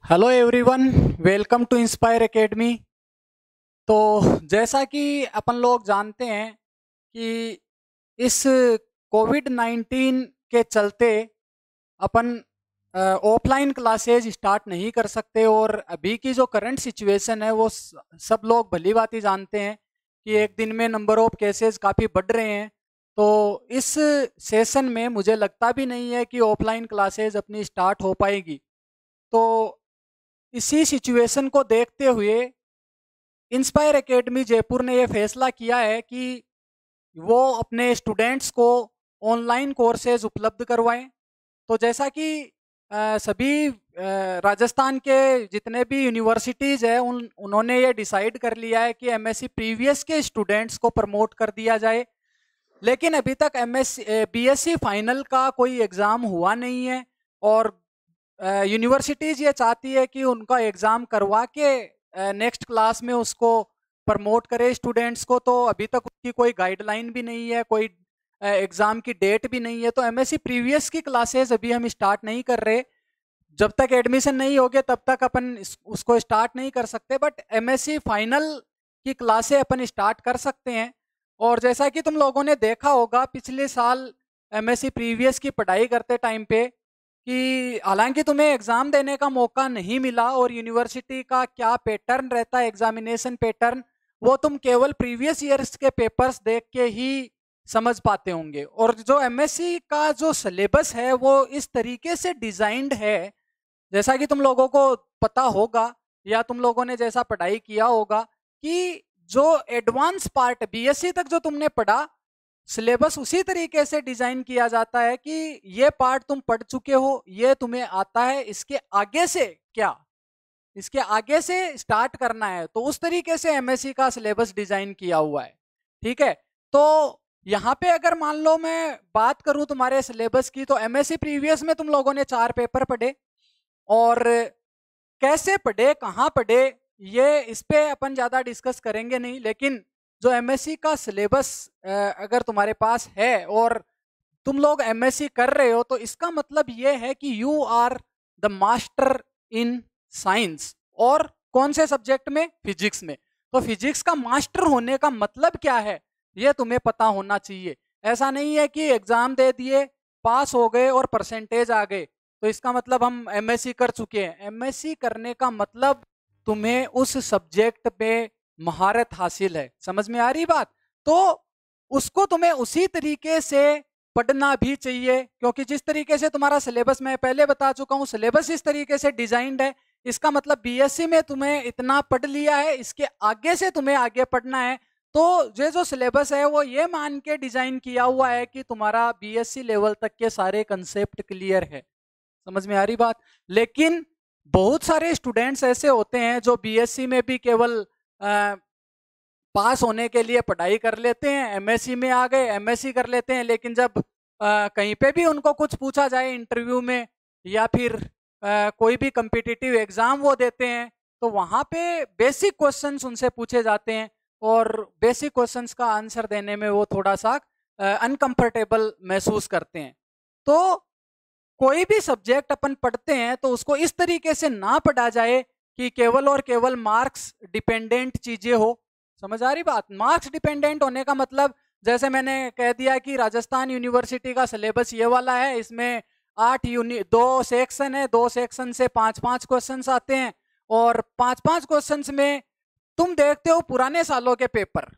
Hello everyone, welcome to Inspire Academy. तो जैसा कि अपन लोग जानते हैं कि इस कोविड-19 के चलते अपन ऑफलाइन क्लासेज स्टार्ट नहीं कर सकते। और अभी की जो करंट सिचुएशन है वो सब लोग भली भांति जानते हैं कि एक दिन में नंबर ऑफ केसेस काफ़ी बढ़ रहे हैं। तो इस सेशन में मुझे लगता भी नहीं है कि ऑफलाइन क्लासेज अपनी स्टार्ट हो पाएगी। तो इसी सिचुएशन को देखते हुए इंस्पायर एकेडमी जयपुर ने ये फैसला किया है कि वो अपने स्टूडेंट्स को ऑनलाइन कोर्सेज उपलब्ध करवाएं। तो जैसा कि सभी राजस्थान के जितने भी यूनिवर्सिटीज़ हैं उन्होंने ये डिसाइड कर लिया है कि एमएससी प्रीवियस के स्टूडेंट्स को प्रमोट कर दिया जाए। लेकिन अभी तक एमएससी बीएससी फाइनल का कोई एग्ज़ाम हुआ नहीं है। और यूनिवर्सिटीज़ ये चाहती है कि उनका एग्ज़ाम करवा के नेक्स्ट क्लास में उसको प्रमोट करे स्टूडेंट्स को। तो अभी तक उसकी कोई गाइडलाइन भी नहीं है, कोई एग्ज़ाम की डेट भी नहीं है। तो एमएससी प्रीवियस की क्लासेस अभी हम स्टार्ट नहीं कर रहे। जब तक एडमिशन नहीं होगे तब तक अपन उसको स्टार्ट नहीं कर सकते। बट एमएससी फाइनल की क्लासें अपन स्टार्ट कर सकते हैं। और जैसा कि तुम लोगों ने देखा होगा पिछले साल एमएससी प्रीवियस की पढ़ाई करते टाइम पे कि हालांकि तुम्हें एग्ज़ाम देने का मौका नहीं मिला और यूनिवर्सिटी का क्या पैटर्न रहता है, एग्जामिनेशन पैटर्न, वो तुम केवल प्रीवियस ईयर्स के पेपर्स देख के ही समझ पाते होंगे। और जो एमएससी का जो सिलेबस है वो इस तरीके से डिजाइंड है, जैसा कि तुम लोगों को पता होगा या तुम लोगों ने जैसा पढ़ाई किया होगा कि जो एडवांस पार्ट बीएससी तक जो तुमने पढ़ा, सिलेबस उसी तरीके से डिजाइन किया जाता है कि ये पार्ट तुम पढ़ चुके हो, ये तुम्हें आता है, इसके आगे से क्या, इसके आगे से स्टार्ट करना है। तो उस तरीके से एमएससी का सिलेबस डिजाइन किया हुआ है। ठीक है। तो यहाँ पे अगर मान लो मैं बात करूं तुम्हारे सिलेबस की, तो एमएससी प्रीवियस में तुम लोगों ने 4 पेपर पढ़े। और कैसे पढ़े, कहाँ पढ़े, ये इस पे अपन ज़्यादा डिस्कस करेंगे नहीं। लेकिन जो एमएससी का सिलेबस अगर तुम्हारे पास है और तुम लोग एमएससी कर रहे हो, तो इसका मतलब ये है कि you are the master in science. और कौन से सब्जेक्ट में? फिजिक्स में। तो फिजिक्स का मास्टर होने का मतलब क्या है, ये तुम्हें पता होना चाहिए। ऐसा नहीं है कि एग्जाम दे दिए, पास हो गए और परसेंटेज आ गए तो इसका मतलब हम एमएससी कर चुके हैं। एमएससी करने का मतलब तुम्हें उस सब्जेक्ट पे महारत हासिल है। समझ में आ रही बात? तो उसको तुम्हें उसी तरीके से पढ़ना भी चाहिए, क्योंकि जिस तरीके से तुम्हारा सिलेबस मैं पहले बता चुका हूं, सिलेबस इस तरीके से डिजाइंड है। इसका मतलब बीएससी में तुम्हें इतना पढ़ लिया है, इसके आगे से तुम्हें आगे पढ़ना है। तो ये जो सिलेबस है वो ये मान के डिजाइन किया हुआ है कि तुम्हारा बीएससी लेवल तक के सारे कंसेप्ट क्लियर है। समझ में आ रही बात? लेकिन बहुत सारे स्टूडेंट्स ऐसे होते हैं जो बीएससी में भी केवल पास होने के लिए पढ़ाई कर लेते हैं, एमएससी में आ गए, एमएससी कर लेते हैं, लेकिन जब कहीं पे भी उनको कुछ पूछा जाए इंटरव्यू में या फिर कोई भी कम्पिटिटिव एग्जाम वो देते हैं, तो वहाँ पे बेसिक क्वेश्चंस उनसे पूछे जाते हैं और बेसिक क्वेश्चंस का आंसर देने में वो थोड़ा सा अनकंफर्टेबल महसूस करते हैं। तो कोई भी सब्जेक्ट अपन पढ़ते हैं तो उसको इस तरीके से ना पढ़ा जाए कि केवल और केवल मार्क्स डिपेंडेंट चीजें हो। समझ आ रही बात? मार्क्स डिपेंडेंट होने का मतलब, जैसे मैंने कह दिया कि राजस्थान यूनिवर्सिटी का सिलेबस ये वाला है, इसमें 2 सेक्शन है, 2 सेक्शन से 5-5 क्वेश्चंस आते हैं और 5-5 क्वेश्चंस में तुम देखते हो पुराने सालों के पेपर,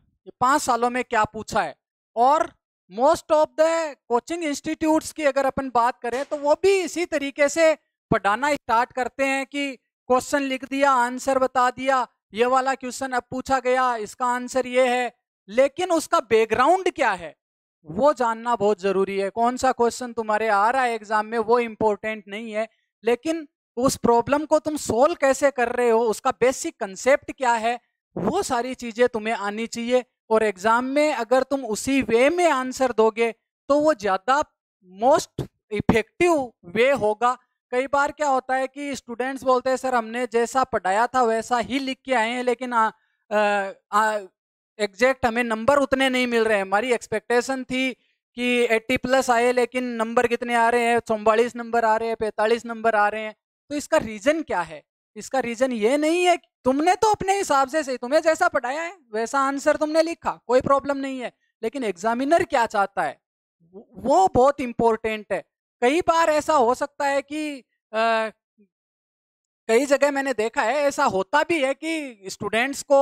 5 सालों में क्या पूछा है। और most of the coaching institutes की अगर अपन बात करें तो वो भी इसी तरीके से पढ़ाना स्टार्ट करते हैं कि क्वेश्चन लिख दिया, आंसर बता दिया, ये वाला क्वेश्चन अब पूछा गया, इसका आंसर ये है। लेकिन उसका बैकग्राउंड क्या है वो जानना बहुत जरूरी है। कौन सा क्वेश्चन तुम्हारे आ रहा है एग्जाम में वो इंपॉर्टेंट नहीं है, लेकिन उस प्रॉब्लम को तुम सोल्व कैसे कर रहे हो, उसका बेसिक कंसेप्ट क्या है, वो सारी चीजें तुम्हें आनी चाहिए। और एग्जाम में अगर तुम उसी वे में आंसर दोगे तो वो ज्यादा मोस्ट इफेक्टिव वे होगा। कई बार क्या होता है कि स्टूडेंट्स बोलते हैं सर हमने जैसा पढ़ाया था वैसा ही लिख के आए हैं, लेकिन एग्जैक्ट हमें नंबर उतने नहीं मिल रहे हैं। हमारी एक्सपेक्टेशन थी कि 80+ आए, लेकिन नंबर कितने आ रहे हैं? 44 नंबर आ रहे हैं, 45 नंबर आ रहे हैं। तो इसका रीजन क्या है? इसका रीजन ये नहीं है, तुमने तो अपने हिसाब से सही, तुम्हें जैसा पढ़ाया है वैसा आंसर तुमने लिखा, कोई प्रॉब्लम नहीं है, लेकिन एग्जामिनर क्या चाहता है वो बहुत इंपॉर्टेंट है। कई बार ऐसा हो सकता है कि कई जगह मैंने देखा है, ऐसा होता भी है कि स्टूडेंट्स को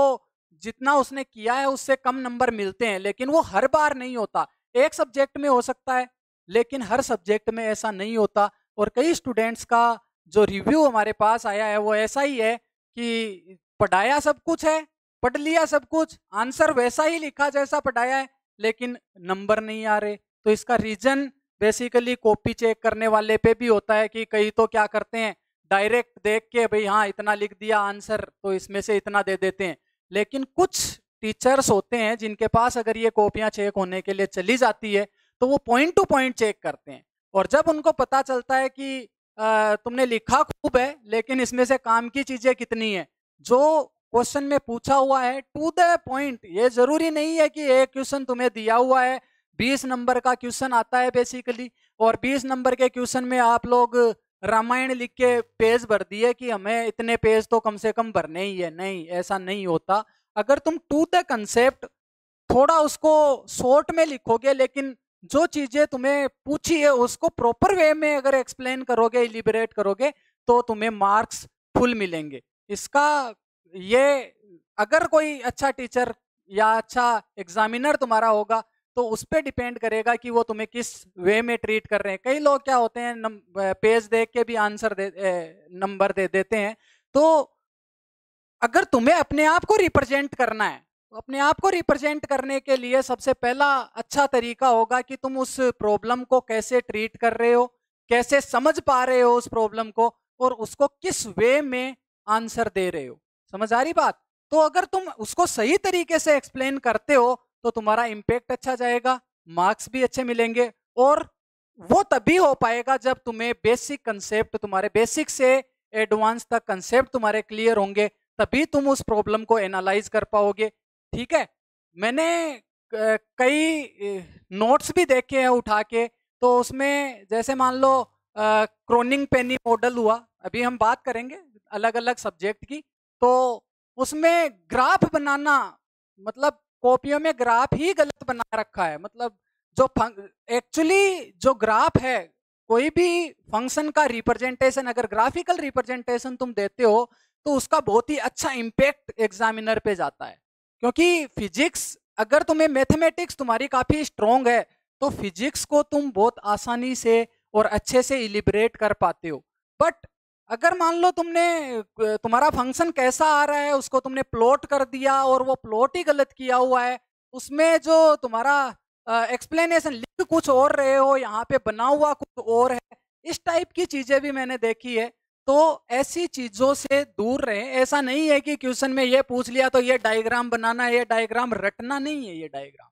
जितना उसने किया है उससे कम नंबर मिलते हैं, लेकिन वो हर बार नहीं होता। एक सब्जेक्ट में हो सकता है, लेकिन हर सब्जेक्ट में ऐसा नहीं होता। और कई स्टूडेंट्स का जो रिव्यू हमारे पास आया है वो ऐसा ही है कि पढ़ाया सब कुछ है, पढ़ लिया सब कुछ, आंसर वैसा ही लिखा जैसा पढ़ाया है, लेकिन नंबर नहीं आ रहे। तो इसका रीजन बेसिकली कॉपी चेक करने वाले पे भी होता है कि कई तो क्या करते हैं, डायरेक्ट देख के भाई हाँ इतना लिख दिया आंसर तो इसमें से इतना दे देते हैं। लेकिन कुछ टीचर्स होते हैं जिनके पास अगर ये कॉपियां चेक होने के लिए चली जाती है तो वो पॉइंट टू पॉइंट चेक करते हैं, और जब उनको पता चलता है कि तुमने लिखा खूब है लेकिन इसमें से काम की चीजें कितनी है, जो क्वेश्चन में पूछा हुआ है टू द पॉइंट, ये जरूरी नहीं है कि एक क्वेश्चन तुम्हें दिया हुआ है 20 नंबर का क्वेश्चन आता है बेसिकली, और 20 नंबर के क्वेश्चन में आप लोग रामायण लिख के पेज भर दिए कि हमें इतने पेज तो कम से कम भरने ही है। नहीं, ऐसा नहीं होता। अगर तुम टू द कंसेप्ट थोड़ा उसको शॉर्ट में लिखोगे, लेकिन जो चीजें तुम्हें पूछी है उसको प्रॉपर वे में अगर एक्सप्लेन करोगे, इलिबरेट करोगे, तो तुम्हें मार्क्स फुल मिलेंगे। इसका ये अगर कोई अच्छा टीचर या अच्छा एग्जामिनर तुम्हारा होगा तो उस पर डिपेंड करेगा कि वो तुम्हें किस वे में ट्रीट कर रहे हैं। कई लोग क्या होते हैं पेज देख के भी आंसर नंबर दे देते हैं। तो अगर तुम्हें अपने आप को रिप्रेजेंट करना है तो अपने आप को रिप्रेजेंट करने के लिए सबसे पहला अच्छा तरीका होगा कि तुम उस प्रॉब्लम को कैसे ट्रीट कर रहे हो, कैसे समझ पा रहे हो उस प्रॉब्लम को, और उसको किस वे में आंसर दे रहे हो। समझ आ रही बात? तो अगर तुम उसको सही तरीके से एक्सप्लेन करते हो तो तुम्हारा इम्पैक्ट अच्छा जाएगा, मार्क्स भी अच्छे मिलेंगे, और वो तभी हो पाएगा जब तुम्हें बेसिक कंसेप्ट, तुम्हारे बेसिक से एडवांस तक कंसेप्ट तुम्हारे क्लियर होंगे, तभी तुम उस प्रॉब्लम को एनालाइज कर पाओगे। ठीक है? मैंने कई नोट्स भी देखे हैं उठा के, तो उसमें जैसे मान लो क्रोनिंग पेनी मॉडल हुआ, अभी हम बात करेंगे अलग अलग सब्जेक्ट की, तो उसमें ग्राफ बनाना, मतलब कॉपियों में ग्राफ ही गलत बना रखा है। मतलब जो एक्चुअली जो ग्राफ है, कोई भी फंक्शन का रिप्रेजेंटेशन अगर ग्राफिकल रिप्रेजेंटेशन तुम देते हो तो उसका बहुत ही अच्छा इम्पैक्ट एग्जामिनर पे जाता है। क्योंकि फिजिक्स, अगर तुम्हें मैथमेटिक्स तुम्हारी काफी स्ट्रॉन्ग है तो फिजिक्स को तुम बहुत आसानी से और अच्छे से इलिबरेट कर पाते हो। बट अगर मान लो तुम्हारा फंक्शन कैसा आ रहा है उसको तुमने प्लॉट कर दिया और वो प्लॉट ही गलत किया हुआ है, उसमें जो तुम्हारा एक्सप्लेनेशन लिख कुछ और रहे हो, यहाँ पे बना हुआ कुछ और है, इस टाइप की चीजें भी मैंने देखी है। तो ऐसी चीजों से दूर रहें। ऐसा नहीं है कि क्वेश्चन में ये पूछ लिया तो ये डायग्राम बनाना है, ये डायग्राम रटना नहीं है। ये डायग्राम,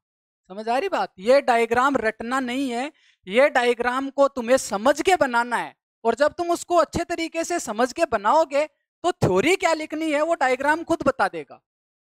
समझ आ रही बात? ये डायग्राम रटना नहीं है, ये डायग्राम को तुम्हें समझ के बनाना है, और जब तुम उसको अच्छे तरीके से समझ के बनाओगे तो थ्योरी क्या लिखनी है वो डायग्राम खुद बता देगा।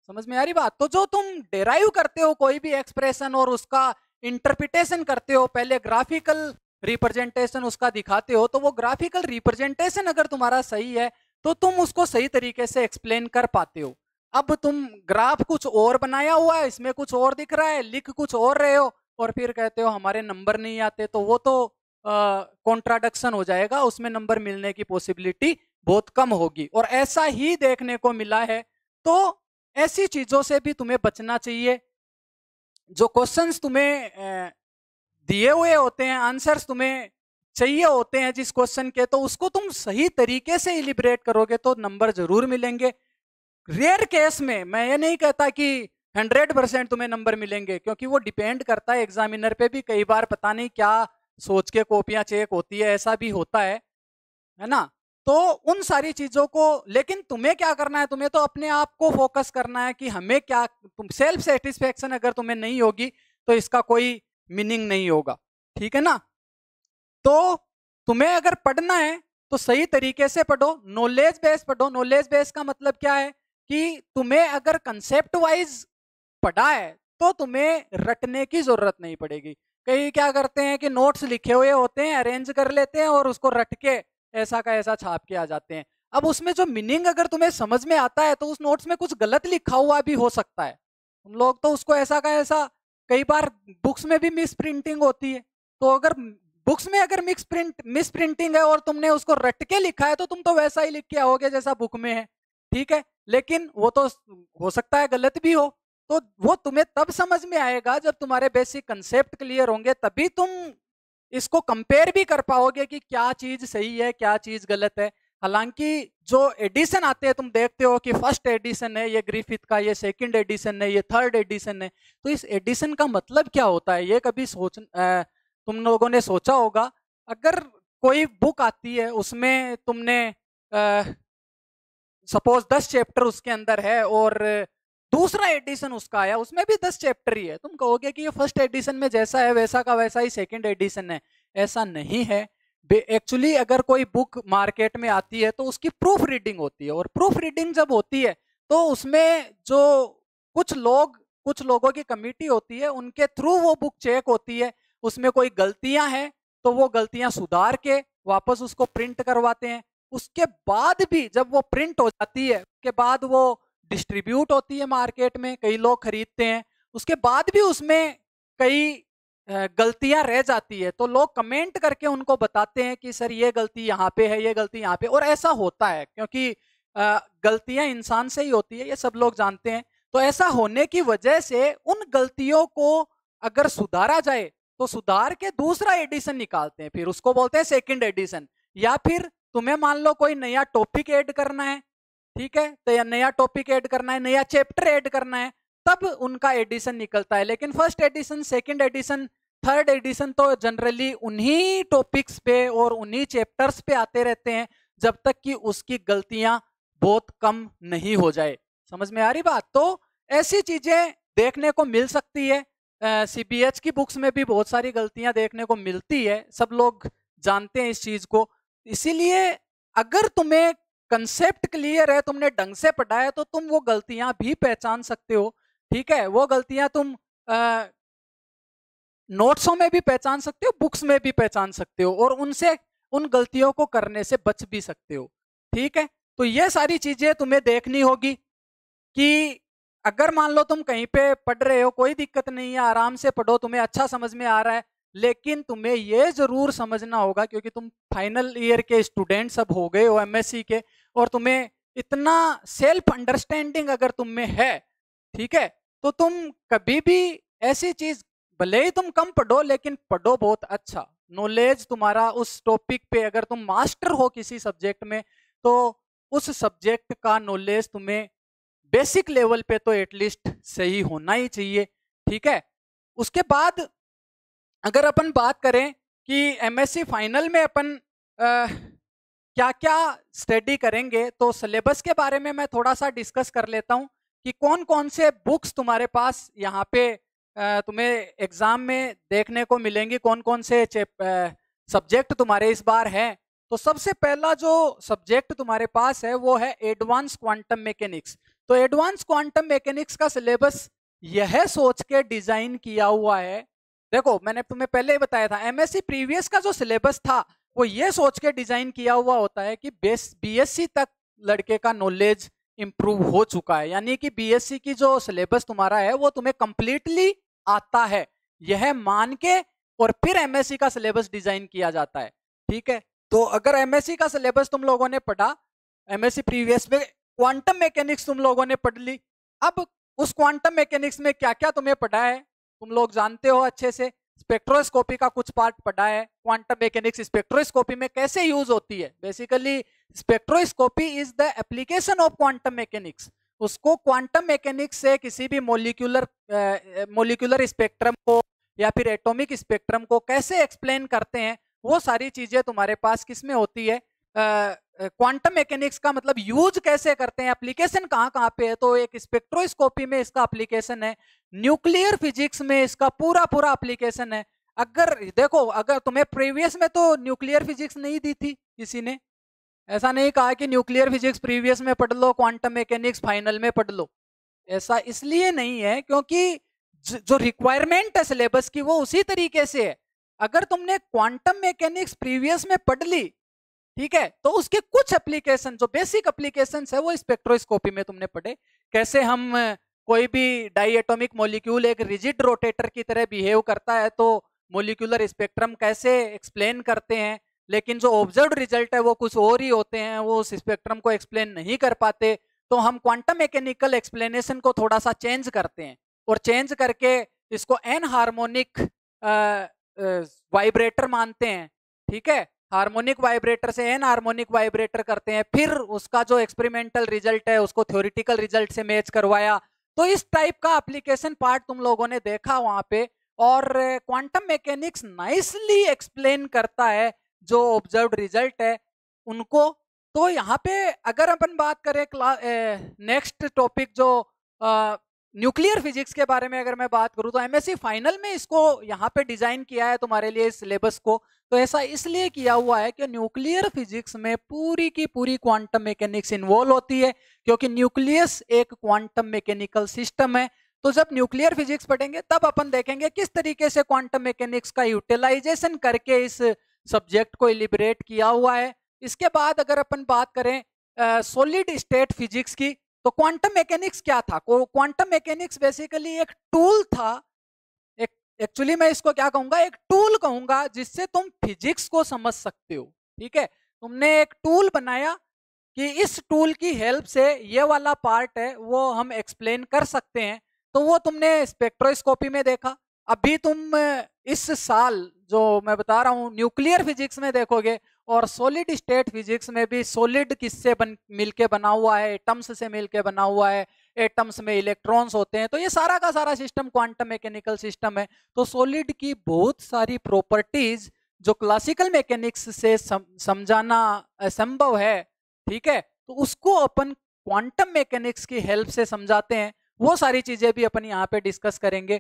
समझ में आ रही बात? तो जो तुम डेराइव करते हो कोई भी एक्सप्रेशन और उसका इंटरप्रिटेशन करते हो, पहले ग्राफिकल रिप्रेजेंटेशन उसका दिखाते हो, तो वो ग्राफिकल रिप्रेजेंटेशन अगर तुम्हारा सही है तो तुम उसको सही तरीके से एक्सप्लेन कर पाते हो। अब तुम ग्राफ कुछ और बनाया हुआ है, इसमें कुछ और दिख रहा है, लिख कुछ और रहे हो, और फिर कहते हो हमारे नंबर नहीं आते, तो वो तो कॉन्ट्राडिक्शन हो जाएगा, उसमें नंबर मिलने की पॉसिबिलिटी बहुत कम होगी। और ऐसा ही देखने को मिला है। तो ऐसी चीजों से भी तुम्हें बचना चाहिए। जो क्वेश्चंस तुम्हें दिए हुए होते हैं, आंसर्स तुम्हें चाहिए होते हैं जिस क्वेश्चन के, तो उसको तुम सही तरीके से इलिबरेट करोगे तो नंबर जरूर मिलेंगे। रेयर केस में मैं ये नहीं कहता कि 100% तुम्हें नंबर मिलेंगे, क्योंकि वो डिपेंड करता है एग्जामिनर पे भी। कई बार पता नहीं क्या सोच के कॉपियां चेक होती है, ऐसा भी होता है ना? तो उन सारी चीजों को, लेकिन तुम्हें क्या करना है, तुम्हें तो अपने आप को फोकस करना है कि हमें क्या, तुम सेल्फ सेटिस्फेक्शन अगर तुम्हें नहीं होगी तो इसका कोई मीनिंग नहीं होगा। ठीक है ना? तो तुम्हें अगर पढ़ना है तो सही तरीके से पढ़ो, नॉलेज बेस पढ़ो। नॉलेज बेस का मतलब क्या है कि तुम्हें अगर कंसेप्ट वाइज पढ़ा है तो तुम्हें रटने की जरूरत नहीं पड़ेगी। कई क्या करते हैं कि नोट्स लिखे हुए होते हैं, अरेंज कर लेते हैं और उसको रट के ऐसा का ऐसा छाप के आ जाते हैं। अब उसमें जो मीनिंग अगर तुम्हें समझ में आता है तो उस नोट्स में कुछ गलत लिखा हुआ भी हो सकता है। तुम लोग तो उसको ऐसा का ऐसा, कई बार बुक्स में भी मिस प्रिंटिंग होती है, तो अगर बुक्स में अगर मिस प्रिंटिंग है और तुमने उसको रट के लिखा है तो तुम तो वैसा ही लिख के आओगे जैसा बुक में है, ठीक है। लेकिन वो तो हो सकता है गलत भी हो, तो वो तुम्हें तब समझ में आएगा जब तुम्हारे बेसिक कंसेप्ट क्लियर होंगे, तभी तुम इसको कंपेयर भी कर पाओगे कि क्या चीज सही है क्या चीज गलत है। हालांकि जो एडिशन आते हैं तुम देखते हो कि फर्स्ट एडिशन है ये ग्रिफिथ का, ये सेकंड एडिशन है, ये थर्ड एडिशन है, तो इस एडिशन का मतलब क्या होता है ये कभी तुम लोगों ने सोचा होगा? अगर कोई बुक आती है उसमें तुमने सपोज 10 चैप्टर उसके अंदर है और दूसरा एडिशन उसका आया उसमें भी 10 चैप्टर ही है, तुम कहोगे कि ये फर्स्ट एडिशन में जैसा है वैसा का वैसा ही सेकंड एडिशन है। ऐसा नहीं है। एक्चुअली अगर कोई बुक मार्केट में आती है तो उसकी प्रूफ रीडिंग होती है, और प्रूफ रीडिंग जब होती है तो उसमें जो कुछ लोगों की कमेटी होती है उनके थ्रू वो बुक चेक होती है। उसमें कोई गलतियां हैं तो वो गलतियां सुधार के वापस उसको प्रिंट करवाते हैं। उसके बाद भी जब वो प्रिंट हो जाती है उसके बाद वो डिस्ट्रीब्यूट होती है मार्केट में, कई लोग खरीदते हैं। उसके बाद भी उसमें कई गलतियां रह जाती है तो लोग कमेंट करके उनको बताते हैं कि सर ये गलती यहाँ पे है, ये गलती यहाँ पे, और ऐसा होता है क्योंकि गलतियां इंसान से ही होती है, ये सब लोग जानते हैं। तो ऐसा होने की वजह से उन गलतियों को अगर सुधारा जाए तो सुधार के दूसरा एडिशन निकालते हैं, फिर उसको बोलते हैं सेकंड एडिशन। या फिर तुम्हें मान लो कोई नया टॉपिक ऐड करना है, ठीक है, तो या नया टॉपिक ऐड करना है, नया चैप्टर ऐड करना है, तब उनका एडिशन निकलता है। लेकिन first edition, second edition, third edition तो जनरली उन्हीं टॉपिक्स पे और उन्हीं चैप्टर्स पे आते रहते हैं जब तक कि उसकी गलतियां बहुत कम नहीं हो जाए। समझ में आ रही बात? तो ऐसी चीजें देखने को मिल सकती है। सीबीएच की बुक्स में भी बहुत सारी गलतियां देखने को मिलती है, सब लोग जानते हैं इस चीज को। इसीलिए अगर तुम्हें कंसेप्ट क्लियर है, तुमने ढंग से पढ़ा है, तो तुम वो गलतियां भी पहचान सकते हो, ठीक है। वो गलतियां तुम नोट्सों में भी पहचान सकते हो, बुक्स में भी पहचान सकते हो, और उनसे उन गलतियों को करने से बच भी सकते हो, ठीक है। तो ये सारी चीजें तुम्हें देखनी होगी कि अगर मान लो तुम कहीं पे पढ़ रहे हो, कोई दिक्कत नहीं है, आराम से पढ़ो, तुम्हें अच्छा समझ में आ रहा है, लेकिन तुम्हें ये जरूर समझना होगा क्योंकि तुम फाइनल ईयर के स्टूडेंट सब हो गए हो एमएससी के, और तुम्हें इतना सेल्फ अंडरस्टैंडिंग अगर तुम में है, ठीक है, तो तुम कभी भी ऐसी चीज, भले ही तुम कम पढ़ो लेकिन पढ़ो बहुत अच्छा। नॉलेज तुम्हारा उस टॉपिक पे, अगर तुम मास्टर हो किसी सब्जेक्ट में, तो उस सब्जेक्ट का नॉलेज तुम्हें बेसिक लेवल पे तो एटलीस्ट सही होना ही चाहिए, ठीक है। उसके बाद अगर अपन बात करें कि एमएससी फाइनल में अपन क्या क्या स्टडी करेंगे, तो सिलेबस के बारे में मैं थोड़ा सा डिस्कस कर लेता हूं कि कौन कौन से बुक्स तुम्हारे पास यहाँ पे तुम्हें एग्जाम में देखने को मिलेंगी, कौन कौन से सब्जेक्ट तुम्हारे इस बार हैं। तो सबसे पहला जो सब्जेक्ट तुम्हारे पास है वो है एडवांस क्वांटम मैकेनिक्स। तो एडवांस क्वांटम मैकेनिक्स का सिलेबस यह सोच के डिजाइन किया हुआ है, देखो मैंने तुम्हें पहले ही बताया था, एमएससी प्रीवियस का जो सिलेबस था वो ये सोच के डिजाइन किया हुआ होता है कि बीएससी तक लड़के का नॉलेज इंप्रूव हो चुका है, यानी कि बीएससी की जो सिलेबस तुम्हारा है वो तुम्हें कंप्लीटली आता है, यह मान के और फिर एमएससी का सिलेबस डिजाइन किया जाता है, ठीक है। तो अगर एमएससी का सिलेबस तुम लोगों ने पढ़ा, एमएससी प्रीवियस में क्वांटम मैकेनिक्स तुम लोगों ने पढ़ ली, अब उस क्वांटम मैकेनिक्स में क्या क्या तुम्हें पढ़ा है तुम लोग जानते हो अच्छे से। स्पेक्ट्रोस्कोपी का कुछ पार्ट पढ़ा है, क्वांटम मैकेनिक्स स्पेक्ट्रोस्कोपी में कैसे यूज होती है। Basically spectroscopy is the application of quantum mechanics. उसको क्वांटम मैकेनिक्स से किसी भी मोलिकुलर स्पेक्ट्रम को या फिर एटॉमिक स्पेक्ट्रम को कैसे एक्सप्लेन करते हैं, वो सारी चीजें तुम्हारे पास किस में होती है, क्वांटम मैकेनिक्स का मतलब यूज कैसे करते हैं, एप्लीकेशन कहाँ कहाँ पे है। तो एक स्पेक्ट्रोस्कोपी में इसका एप्लीकेशन है, न्यूक्लियर फिजिक्स में इसका पूरा पूरा एप्लीकेशन है। अगर देखो, अगर तुम्हें प्रीवियस में तो न्यूक्लियर फिजिक्स नहीं दी थी किसी ने, ऐसा नहीं कहा कि न्यूक्लियर फिजिक्स प्रीवियस में पढ़ लो, क्वांटम मैकेनिक्स फाइनल में पढ़ लो, ऐसा इसलिए नहीं है क्योंकि जो रिक्वायरमेंट है सिलेबस की वो उसी तरीके से है। अगर तुमने क्वांटम मैकेनिक्स प्रीवियस में पढ़ ली ठीक है। तो उसके कुछ एप्लीकेशन, जो बेसिक एप्लीकेशंस है, वो स्पेक्ट्रोस्कोपी में तुमने पढ़े। कैसे हम कोई भी डाइएटॉमिक मॉलिक्यूल एक रिजिड रोटेटर की तरह बिहेव करता है, तो मॉलिक्यूलर स्पेक्ट्रम कैसे एक्सप्लेन करते हैं, लेकिन जो ऑब्जर्व्ड रिजल्ट है वो कुछ और ही होते हैं, वो उस स्पेक्ट्रम को एक्सप्लेन नहीं कर पाते। तो हम क्वांटम मैकेनिकल एक्सप्लेनेशन को थोड़ा सा चेंज करते हैं, और चेंज करके इसको एन हार्मोनिक वाइब्रेटर मानते हैं। ठीक है, हार्मोनिक वाइब्रेटर से एन हार्मोनिक वाइब्रेटर करते हैं, फिर उसका जो एक्सपेरिमेंटल रिजल्ट है उसको थ्योरेटिकल रिजल्ट से मैच करवाया। तो इस टाइप का एप्लीकेशन पार्ट तुम लोगों ने देखा वहां पे, और क्वांटम मैकेनिक्स नाइसली एक्सप्लेन करता है जो ऑब्जर्व्ड रिजल्ट है उनको। तो यहाँ पे अगर अपन बात करें नेक्स्ट टॉपिक जो न्यूक्लियर फिजिक्स के बारे में अगर मैं बात करूं, तो एमएससी फाइनल में इसको यहाँ पे डिजाइन किया है तुम्हारे लिए इस सिलेबस को। तो ऐसा इसलिए किया हुआ है कि न्यूक्लियर फिजिक्स में पूरी की पूरी क्वांटम मैकेनिक्स इन्वॉल्व होती है, क्योंकि न्यूक्लियस एक क्वांटम मैकेनिकल सिस्टम है। तो जब न्यूक्लियर फिजिक्स पढ़ेंगे तब अपन देखेंगे किस तरीके से क्वांटम मैकेनिक्स का यूटिलाइजेशन करके इस सब्जेक्ट को इलिबरेट किया हुआ है। इसके बाद अगर अपन बात करें सॉलिड स्टेट फिजिक्स की, तो क्वांटम मैकेनिक्स क्या था? क्वांटम मैकेनिक्स बेसिकली एक टूल था, एक एक्चुअली मैं इसको क्या कहूंगा, एक टूल कहूंगा जिससे तुम फिजिक्स को समझ सकते हो। ठीक है, तुमने एक टूल बनाया कि इस टूल की हेल्प से ये वाला पार्ट है वो हम एक्सप्लेन कर सकते हैं। तो वो तुमने स्पेक्ट्रोस्कोपी में देखा। अभी तुम इस साल जो मैं बता रहा हूँ न्यूक्लियर फिजिक्स में देखोगे, और सॉलिड स्टेट फिजिक्स में भी सॉलिड किससे मिलके बना हुआ है, एटम्स से मिलके बना हुआ है, एटम्स में इलेक्ट्रॉन्स होते हैं। तो ये सारा का सारा सिस्टम क्वांटम मैकेनिकल सिस्टम है। तो सॉलिड की बहुत सारी प्रॉपर्टीज जो क्लासिकल मैकेनिक्स से समझाना असंभव है, ठीक है, तो उसको अपन क्वांटम मैकेनिक्स की हेल्प से समझाते हैं। वो सारी चीजें भी अपन यहाँ पे डिस्कस करेंगे।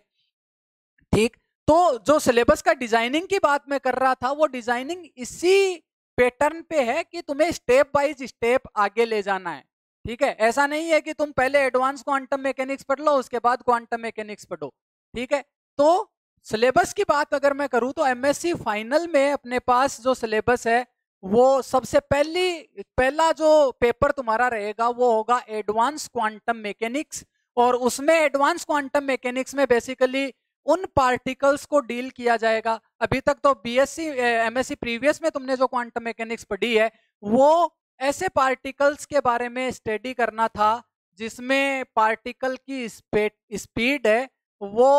ठीक, तो जो सिलेबस का डिजाइनिंग की बात मैं कर रहा था, वो डिजाइनिंग इसी पैटर्न पे है कि तुम्हें स्टेप बाय स्टेप आगे ले जाना है। ठीक है, ऐसा नहीं है कि तुम पहले एडवांस क्वांटम मैकेनिक्स पढ़ लो उसके बाद क्वांटम मैकेनिक्स पढ़ो। ठीक है, तो सिलेबस की बात अगर मैं करूं तो एमएससी फाइनल में अपने पास जो सिलेबस है, वो सबसे पहला जो पेपर तुम्हारा रहेगा वो होगा एडवांस क्वांटम मैकेनिक्स। और उसमें एडवांस क्वांटम मैकेनिक्स में बेसिकली उन पार्टिकल्स को डील किया जाएगा। अभी तक तो बीएससी एमएससी प्रीवियस में तुमने जो क्वांटम मैकेनिक्स पढ़ी है, वो ऐसे पार्टिकल्स के बारे में स्टडी करना था जिसमें पार्टिकल की स्पीड है वो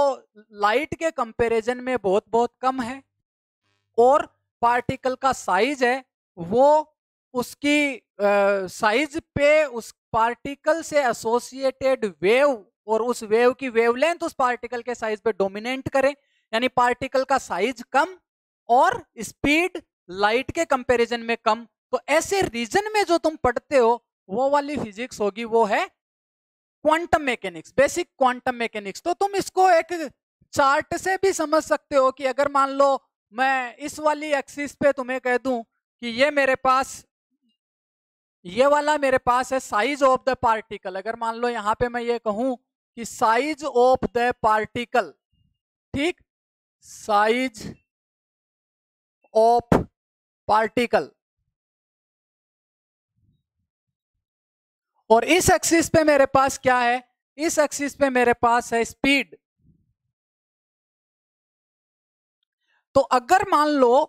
लाइट के कंपैरिजन में बहुत बहुत कम है, और पार्टिकल का साइज है वो उसकी साइज पे उस पार्टिकल से एसोसिएटेड वेव और उस वेव की वेवलेंथ उस पार्टिकल के साइज पे डोमिनेट करे। यानी पार्टिकल का साइज कम और स्पीड लाइट के कंपैरिजन में कम। तो ऐसे रीजन में जो तुम पढ़ते हो वो वाली फिजिक्स होगी, वो है quantum mechanics, basic quantum mechanics. तो तुम इसको एक चार्ट से भी समझ सकते हो कि अगर मान लो मैं इस वाली एक्सिस पे तुम्हें कह दूं कि ये मेरे पास, ये वाला मेरे पास है साइज ऑफ द पार्टिकल। अगर मान लो यहां पे मैं ये कहूं कि साइज ऑफ द पार्टिकल, ठीक, साइज ऑफ पार्टिकल, और इस एक्सिस पे मेरे पास क्या है, इस एक्सिस पे मेरे पास है स्पीड। तो अगर मान लो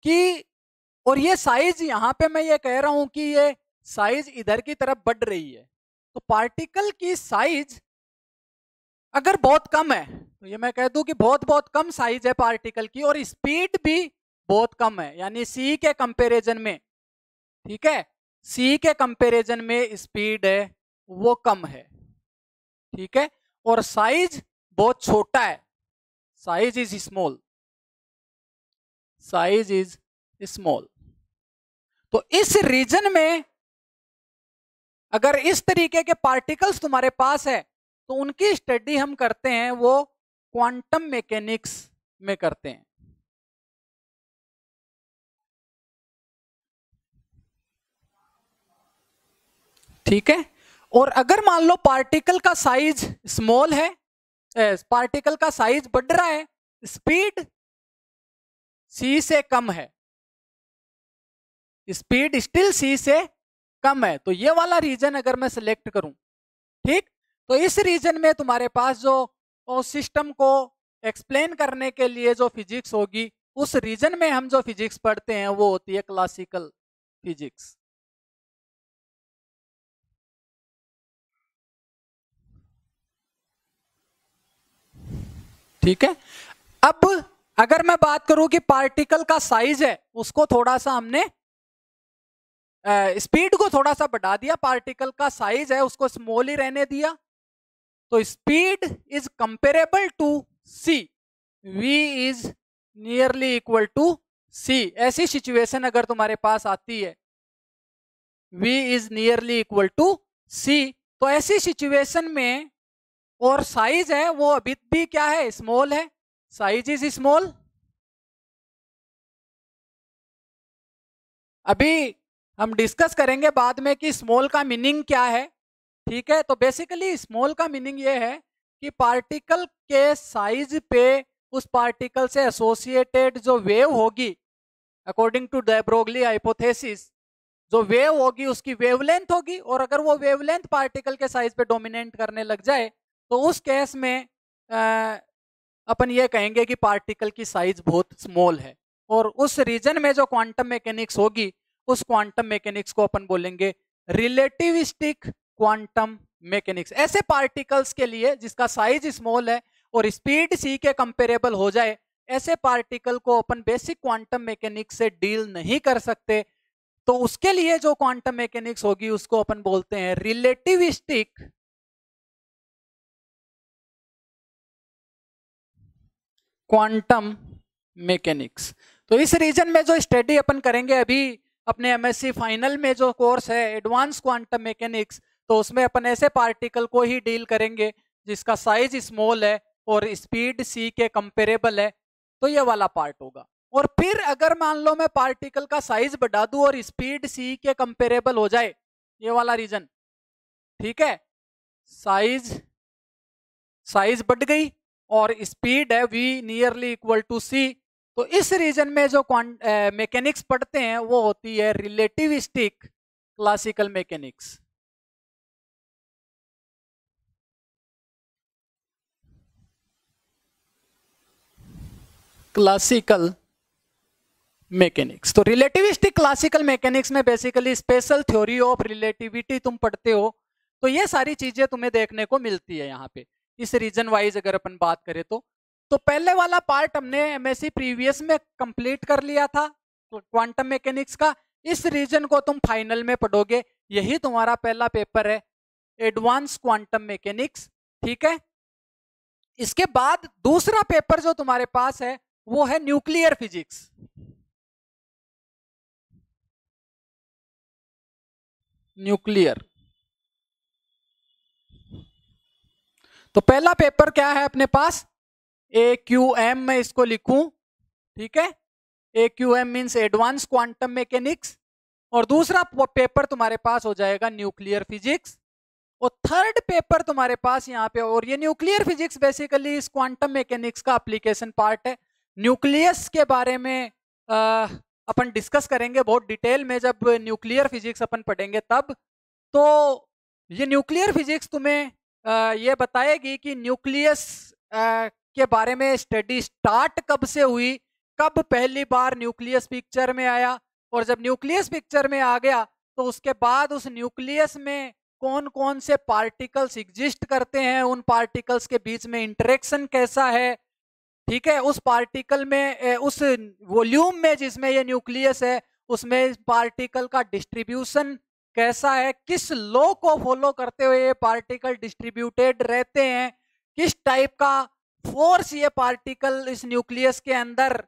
कि, और ये साइज यहां पे मैं ये कह रहा हूं कि ये साइज इधर की तरफ बढ़ रही है, तो पार्टिकल की साइज अगर बहुत कम है, तो ये मैं कह दूं कि बहुत बहुत कम साइज है पार्टिकल की, और स्पीड भी बहुत कम है, यानी सी के कंपैरिजन में, ठीक है, सी के कंपैरिजन में स्पीड है वो कम है। ठीक है, और साइज बहुत छोटा है, size is small, size is small. तो इस रीजन में अगर इस तरीके के पार्टिकल्स तुम्हारे पास है तो उनकी स्टडी हम करते हैं वो क्वांटम मैकेनिक्स में करते हैं। ठीक है, और अगर मान लो पार्टिकल का साइज स्मॉल है, पार्टिकल का साइज बढ़ रहा है, स्पीड सी से कम है, स्पीड स्टिल सी से कम है। तो ये वाला रीजन अगर मैं सिलेक्ट करूं, ठीक, तो इस रीजन में तुम्हारे पास जो सिस्टम को एक्सप्लेन करने के लिए जो फिजिक्स होगी, उस रीजन में हम जो फिजिक्स पढ़ते हैं वो होती है क्लासिकल फिजिक्स। ठीक है। अब अगर मैं बात करूं कि पार्टिकल का साइज है, उसको थोड़ा सा हमने स्पीड को थोड़ा सा बढ़ा दिया, पार्टिकल का साइज है उसको स्मॉल ही रहने दिया, तो speed is comparable to c, v is nearly equal to c. ऐसी सिचुएशन अगर तुम्हारे पास आती है, v is nearly equal to c, तो ऐसी सिचुएशन में और साइज है वो अभी भी क्या है, स्मॉल है, साइज इज स्मॉल। अभी हम डिस्कस करेंगे बाद में कि स्मॉल का मीनिंग क्या है, ठीक है। तो बेसिकली स्मॉल का मीनिंग ये है कि पार्टिकल के साइज पे उस पार्टिकल से एसोसिएटेड जो वेव होगी, according to de Broglie hypothesis, जो वेव होगी उसकी वेवलेंथ होगी, और अगर वो वेवलेंथ पार्टिकल के साइज पे डोमिनेट करने लग जाए तो उस केस में अपन ये कहेंगे कि पार्टिकल की साइज बहुत स्मॉल है, और उस रीजन में जो क्वांटम मैकेनिक्स होगी, उस क्वांटम मैकेनिक्स को अपन बोलेंगे रिलेटिविस्टिक क्वांटम मैकेनिक्स। ऐसे पार्टिकल्स के लिए जिसका साइज स्मॉल है और स्पीड सी के कंपेरेबल हो जाए, ऐसे पार्टिकल को अपन बेसिक क्वांटम मैकेनिक्स से डील नहीं कर सकते, तो उसके लिए जो क्वांटम मैकेनिक्स होगी उसको अपन बोलते हैं रिलेटिविस्टिक क्वांटम मैकेनिक्स। तो इस रीजन में जो स्टडी अपन करेंगे अभी अपने एमएससी फाइनल में जो कोर्स है एडवांस क्वांटम मैकेनिक्स, तो उसमें अपन ऐसे पार्टिकल को ही डील करेंगे जिसका साइज स्मॉल है और स्पीड सी के कंपेरेबल है, तो ये वाला पार्ट होगा। और फिर अगर मान लो मैं पार्टिकल का साइज बढ़ा दूं और स्पीड सी के कंपेरेबल हो जाए, ये वाला रीजन, ठीक है, साइज बढ़ गई और स्पीड है v nearly equal to c, तो इस रीजन में जो मैकेनिक्स पढ़ते हैं वो होती है relativistic classical mechanics. Classical mechanics, तो रिलेटिविस्टिक क्लासिकल मैकेनिक्स में basically special theory of relativity तुम पढ़ते हो, तो ये सारी चीजें तुम्हें देखने को मिलती है यहाँ पे इस रीजन वाइज अगर अपन बात करें तो पहले वाला पार्ट हमने एमएससी प्रीवियस में कंप्लीट कर लिया था क्वांटम मैकेनिक्स का। इस रीजन को तुम फाइनल में पढ़ोगे, यही तुम्हारा पहला पेपर है एडवांस क्वांटम मैकेनिक्स, ठीक है। इसके बाद दूसरा पेपर जो तुम्हारे पास है वो है न्यूक्लियर फिजिक्स। न्यूक्लियर, तो पहला पेपर क्या है अपने पास, AQM, मैं इसको लिखूं, ठीक है, AQM means advance quantum mechanics, और दूसरा पेपर तुम्हारे पास हो जाएगा न्यूक्लियर फिजिक्स, और थर्ड पेपर तुम्हारे पास यहाँ पे, और ये न्यूक्लियर फिजिक्स बेसिकली इस क्वांटम मैकेनिक्स का एप्लीकेशन पार्ट है। न्यूक्लियस के बारे में अपन डिस्कस करेंगे बहुत डिटेल में जब न्यूक्लियर फिजिक्स अपन पढ़ेंगे तब। तो ये न्यूक्लियर फिजिक्स तुम्हें ये बताएगी कि न्यूक्लियस के बारे में स्टडी स्टार्ट कब से हुई, कब पहली बार न्यूक्लियस पिक्चर में आया, और जब न्यूक्लियस पिक्चर में आ गया तो उसके बाद उस न्यूक्लियस में कौन कौन से पार्टिकल्स एग्जिस्ट करते हैं, उन पार्टिकल्स के बीच में इंटरेक्शन कैसा है, ठीक है, उस पार्टिकल में उस वॉल्यूम में जिसमें ये न्यूक्लियस है उसमें पार्टिकल का डिस्ट्रीब्यूशन कैसा है, किस लॉ को फॉलो करते हुए ये पार्टिकल डिस्ट्रीब्यूटेड रहते हैं, किस टाइप का फोर्स ये पार्टिकल इस न्यूक्लियस के अंदर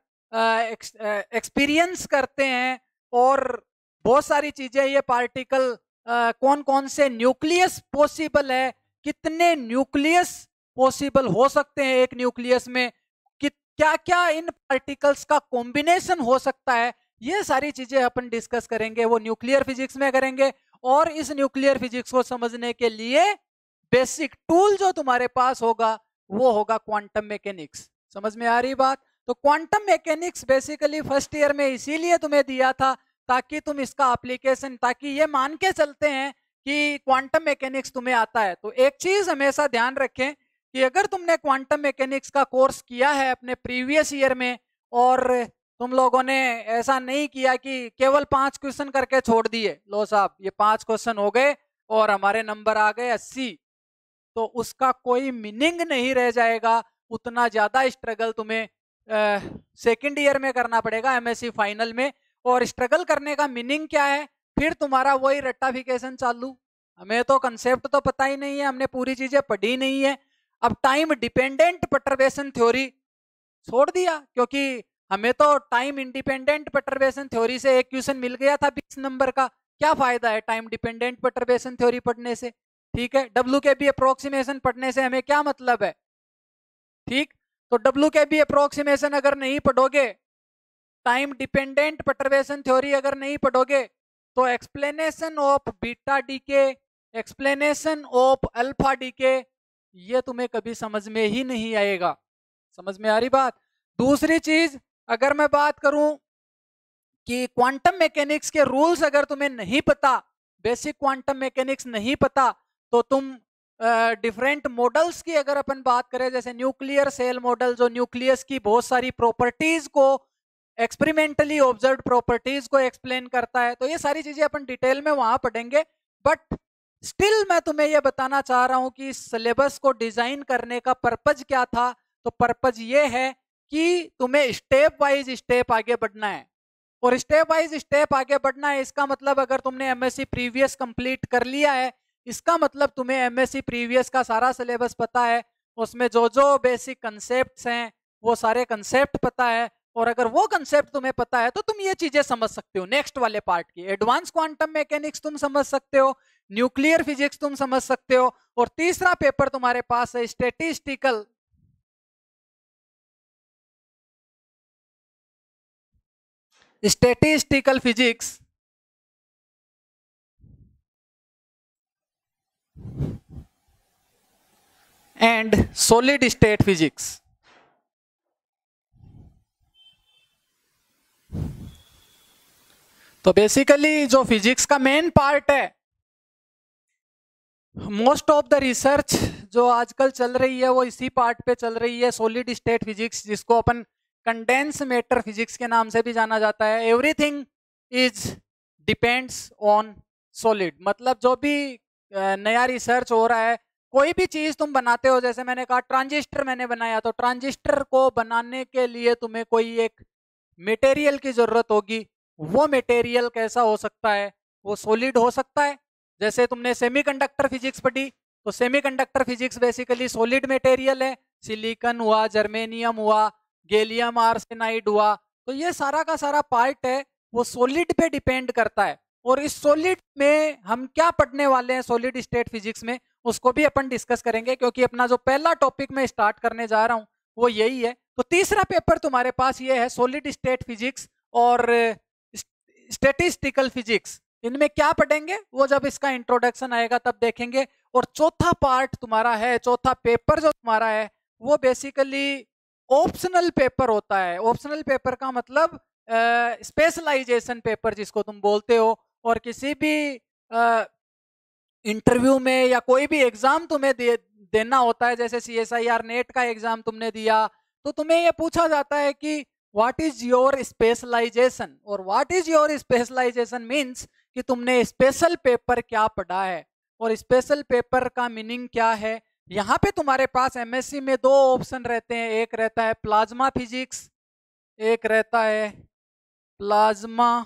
एक्सपीरियंस करते हैं, और बहुत सारी चीजें ये पार्टिकल कौन कौन से न्यूक्लियस पॉसिबल है, कितने न्यूक्लियस पॉसिबल हो सकते हैं एक न्यूक्लियस में, क्या क्या इन पार्टिकल्स का कॉम्बिनेशन हो सकता है, ये सारी चीजें अपन डिस्कस करेंगे, वो न्यूक्लियर फिजिक्स में करेंगे। और इस न्यूक्लियर फिजिक्स को समझने के लिए बेसिक टूल जो तुम्हारे पास होगा वो होगा क्वांटम मैकेनिक्स। समझ में आ रही बात? तो quantum mechanics basically first year में इसीलिए तुम्हें दिया था ताकि तुम इसका एप्लीकेशन, ताकि ये मान के चलते हैं कि क्वांटम मैकेनिक्स तुम्हें आता है। तो एक चीज हमेशा ध्यान रखें कि अगर तुमने क्वांटम मैकेनिक्स का कोर्स किया है अपने प्रीवियस ईयर में, और तुम लोगों ने ऐसा नहीं किया कि केवल 5 क्वेश्चन करके छोड़ दिए, लो साहब ये 5 क्वेश्चन हो गए और हमारे नंबर आ गए 80, तो उसका कोई मीनिंग नहीं रह जाएगा। उतना ज्यादा स्ट्रगल तुम्हें सेकंड ईयर में करना पड़ेगा, एमएससी फाइनल में। और स्ट्रगल करने का मीनिंग क्या है? फिर तुम्हारा वही रट्टाफिकेशन चालू। हमें तो कंसेप्ट तो पता ही नहीं है, हमने पूरी चीजें पढ़ी नहीं है। अब टाइम डिपेंडेंट परटर्बेशन थ्योरी छोड़ दिया, क्योंकि हमें तो टाइम इंडिपेंडेंट परटर्बेशन थ्योरी से एक क्वेश्चन मिल गया था 20 नंबर का। क्या फायदा है टाइम डिपेंडेंट परटर्बेशन थ्योरी पढ़ने से? ठीक है, डब्ल्यू के बी अप्रोक्सीमेशन पढ़ने से हमें क्या मतलब है? ठीक, तो डब्ल्यू के बी अप्रोक्सीमेशन अगर नहीं पढ़ोगे, टाइम डिपेंडेंट परटर्बेशन थ्योरी अगर नहीं पढ़ोगे, तो explanation of beta decay, explanation of alpha decay, ये तुम्हें कभी समझ में ही नहीं आएगा। समझ में आ रही बात? दूसरी चीज, अगर मैं बात करूं कि क्वांटम मैकेनिक्स के रूल्स अगर तुम्हें नहीं पता, बेसिक क्वांटम मैकेनिक्स नहीं पता, तो तुम डिफरेंट मॉडल्स की अगर अपन बात करें, जैसे न्यूक्लियर सेल मॉडल, जो न्यूक्लियस की बहुत सारी प्रॉपर्टीज को, एक्सपेरिमेंटली ऑब्जर्व्ड प्रॉपर्टीज को एक्सप्लेन करता है, तो ये सारी चीजें अपन डिटेल में वहां पढ़ेंगे। बट स्टिल मैं तुम्हें यह बताना चाह रहा हूं कि सिलेबस को डिजाइन करने का पर्पज क्या था। तो पर्पज ये है कि तुम्हें स्टेप वाइज स्टेप आगे बढ़ना है, और स्टेप वाइज स्टेप आगे बढ़ना है। इसका मतलब अगर तुमने एमएससी प्रीवियस कंप्लीट कर लिया है, इसका मतलब तुम्हें एमएससी प्रीवियस का सारा सिलेबस पता है, उसमें जो जो बेसिक कंसेप्ट्स हैं वो सारे कंसेप्ट पता है। और अगर वो कंसेप्ट तुम्हें पता है तो तुम ये चीजें समझ सकते हो। नेक्स्ट वाले पार्ट की एडवांस क्वांटम मैकेनिक्स तुम समझ सकते हो, न्यूक्लियर फिजिक्स तुम समझ सकते हो, और तीसरा पेपर तुम्हारे पास है statistical physics and solid state physics. तो बेसिकली जो फिजिक्स का मेन पार्ट है, मोस्ट ऑफ द रिसर्च जो आजकल चल रही है वो इसी पार्ट पे चल रही है, सॉलिड स्टेट फिजिक्स, जिसको अपन कंडेंस मैटर फिजिक्स के नाम से भी जाना जाता है। Everything is depends on solid, मतलब जो भी नया रिसर्च हो रहा है, कोई भी चीज तुम बनाते हो, जैसे मैंने कहा ट्रांजिस्टर मैंने बनाया, तो ट्रांजिस्टर को बनाने के लिए तुम्हें कोई एक मटेरियल की जरूरत होगी। वो मटेरियल कैसा हो सकता है? वो सॉलिड हो सकता है। जैसे तुमने सेमीकंडक्टर फिजिक्स पढ़ी, तो semiconductor physics basically solid material है, सिलिकॉन हुआ, जर्मेनियम हुआ, गैलियम आर्सेनाइड हुआ, तो ये सारा का सारा पार्ट है वो सॉलिड पे डिपेंड करता है। और इस सॉलिड में हम क्या पढ़ने वाले हैं सॉलिड स्टेट फिजिक्स में, उसको भी अपन डिस्कस करेंगे, क्योंकि अपना जो पहला टॉपिक मैं स्टार्ट करने जा रहा हूं वो यही है। तो तीसरा पेपर तुम्हारे पास ये है सॉलिड स्टेट फिजिक्स और स्टैटिस्टिकल फिजिक्स। इनमें क्या पढ़ेंगे वो जब इसका इंट्रोडक्शन आएगा तब देखेंगे। और चौथा पार्ट तुम्हारा है, चौथा पेपर जो तुम्हारा है वो बेसिकली ऑप्शनल पेपर होता है। ऑप्शनल पेपर का मतलब स्पेशलाइजेशन पेपर जिसको तुम बोलते हो। और किसी भी इंटरव्यू में या कोई भी एग्जाम तुम्हें देना होता है, जैसे CSIR नेट का एग्जाम तुमने दिया, तो तुम्हें यह पूछा जाता है कि व्हाट इज योर स्पेशलाइजेशन। और what is your specialization means कि तुमने स्पेशल पेपर क्या पढ़ा है, और स्पेशल पेपर का मीनिंग क्या है। यहाँ पे तुम्हारे पास एमएससी में दो ऑप्शन रहते हैं, एक रहता है प्लाज्मा फिजिक्स, एक रहता है प्लाज्मा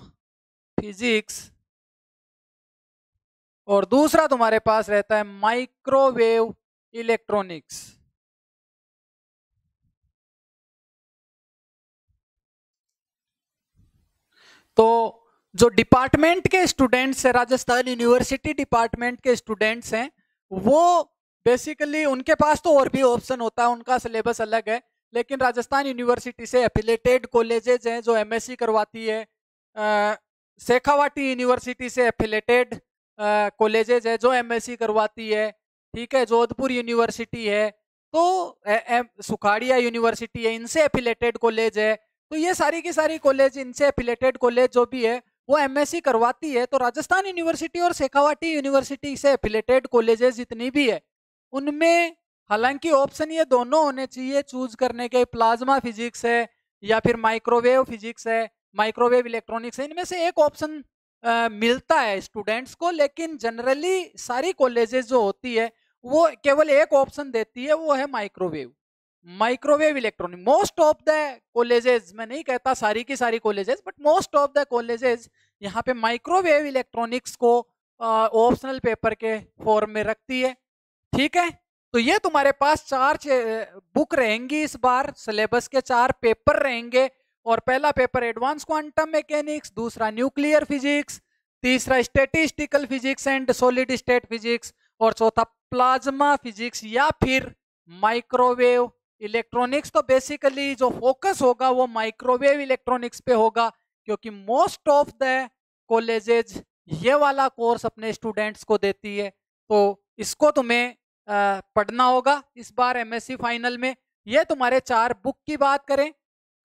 फिजिक्स, और दूसरा तुम्हारे पास रहता है माइक्रोवेव इलेक्ट्रॉनिक्स। तो जो डिपार्टमेंट के स्टूडेंट्स हैं, राजस्थान यूनिवर्सिटी डिपार्टमेंट के स्टूडेंट्स हैं, वो बेसिकली उनके पास तो और भी ऑप्शन होता है, उनका सिलेबस अलग है। लेकिन राजस्थान यूनिवर्सिटी से एफिलेटेड कॉलेजेज हैं जो एमएससी करवाती है, शेखावाटी यूनिवर्सिटी से एफिलेटेड कॉलेजेज है जो एमएससी करवाती है, ठीक है, जोधपुर यूनिवर्सिटी है, तो सुखाड़िया यूनिवर्सिटी है, इनसे एफिलेटेड कॉलेज है। तो ये सारी की सारी कॉलेज, इनसे एफिलेटेड कॉलेज जो भी है वो एमएससी करवाती है, तो राजस्थान यूनिवर्सिटी और शेखावाटी यूनिवर्सिटी से एफिलेटेड कॉलेजेस जितनी भी है उनमें हालांकि ऑप्शन ये दोनों होने चाहिए चूज करने के, प्लाज्मा फिजिक्स है या फिर माइक्रोवेव फिजिक्स है, माइक्रोवेव इलेक्ट्रॉनिक्स है, इनमें से एक ऑप्शन मिलता है स्टूडेंट्स को। लेकिन जनरली सारी कॉलेजेस जो होती है वो केवल एक ऑप्शन देती है, वो है microwave, microwave electronic. Most of the colleges, मैं नहीं कहता सारी की सारी colleges, but most of the colleges यहाँ पे माइक्रोवेव इलेक्ट्रॉनिक्स को ऑप्शनल पेपर के फॉर्म में रखती है। ठीक है, तो ये तुम्हारे पास 4 बुक रहेंगी इस बार, सिलेबस के 4 पेपर रहेंगे। और पहला पेपर एडवांस क्वांटम मैकेनिक्स, दूसरा न्यूक्लियर फिजिक्स, तीसरा statistical physics and solid state physics, और चौथा प्लाज्मा फिजिक्स या फिर माइक्रोवेव इलेक्ट्रॉनिक्स। तो बेसिकली जो फोकस होगा वो माइक्रोवेव इलेक्ट्रॉनिक्स पे होगा, क्योंकि मोस्ट ऑफ द कॉलेजेज ये वाला कोर्स अपने स्टूडेंट्स को देती है। तो इसको तुम्हें पढ़ना होगा इस बार एमएससी फाइनल में। ये तुम्हारे 4 बुक की बात करें,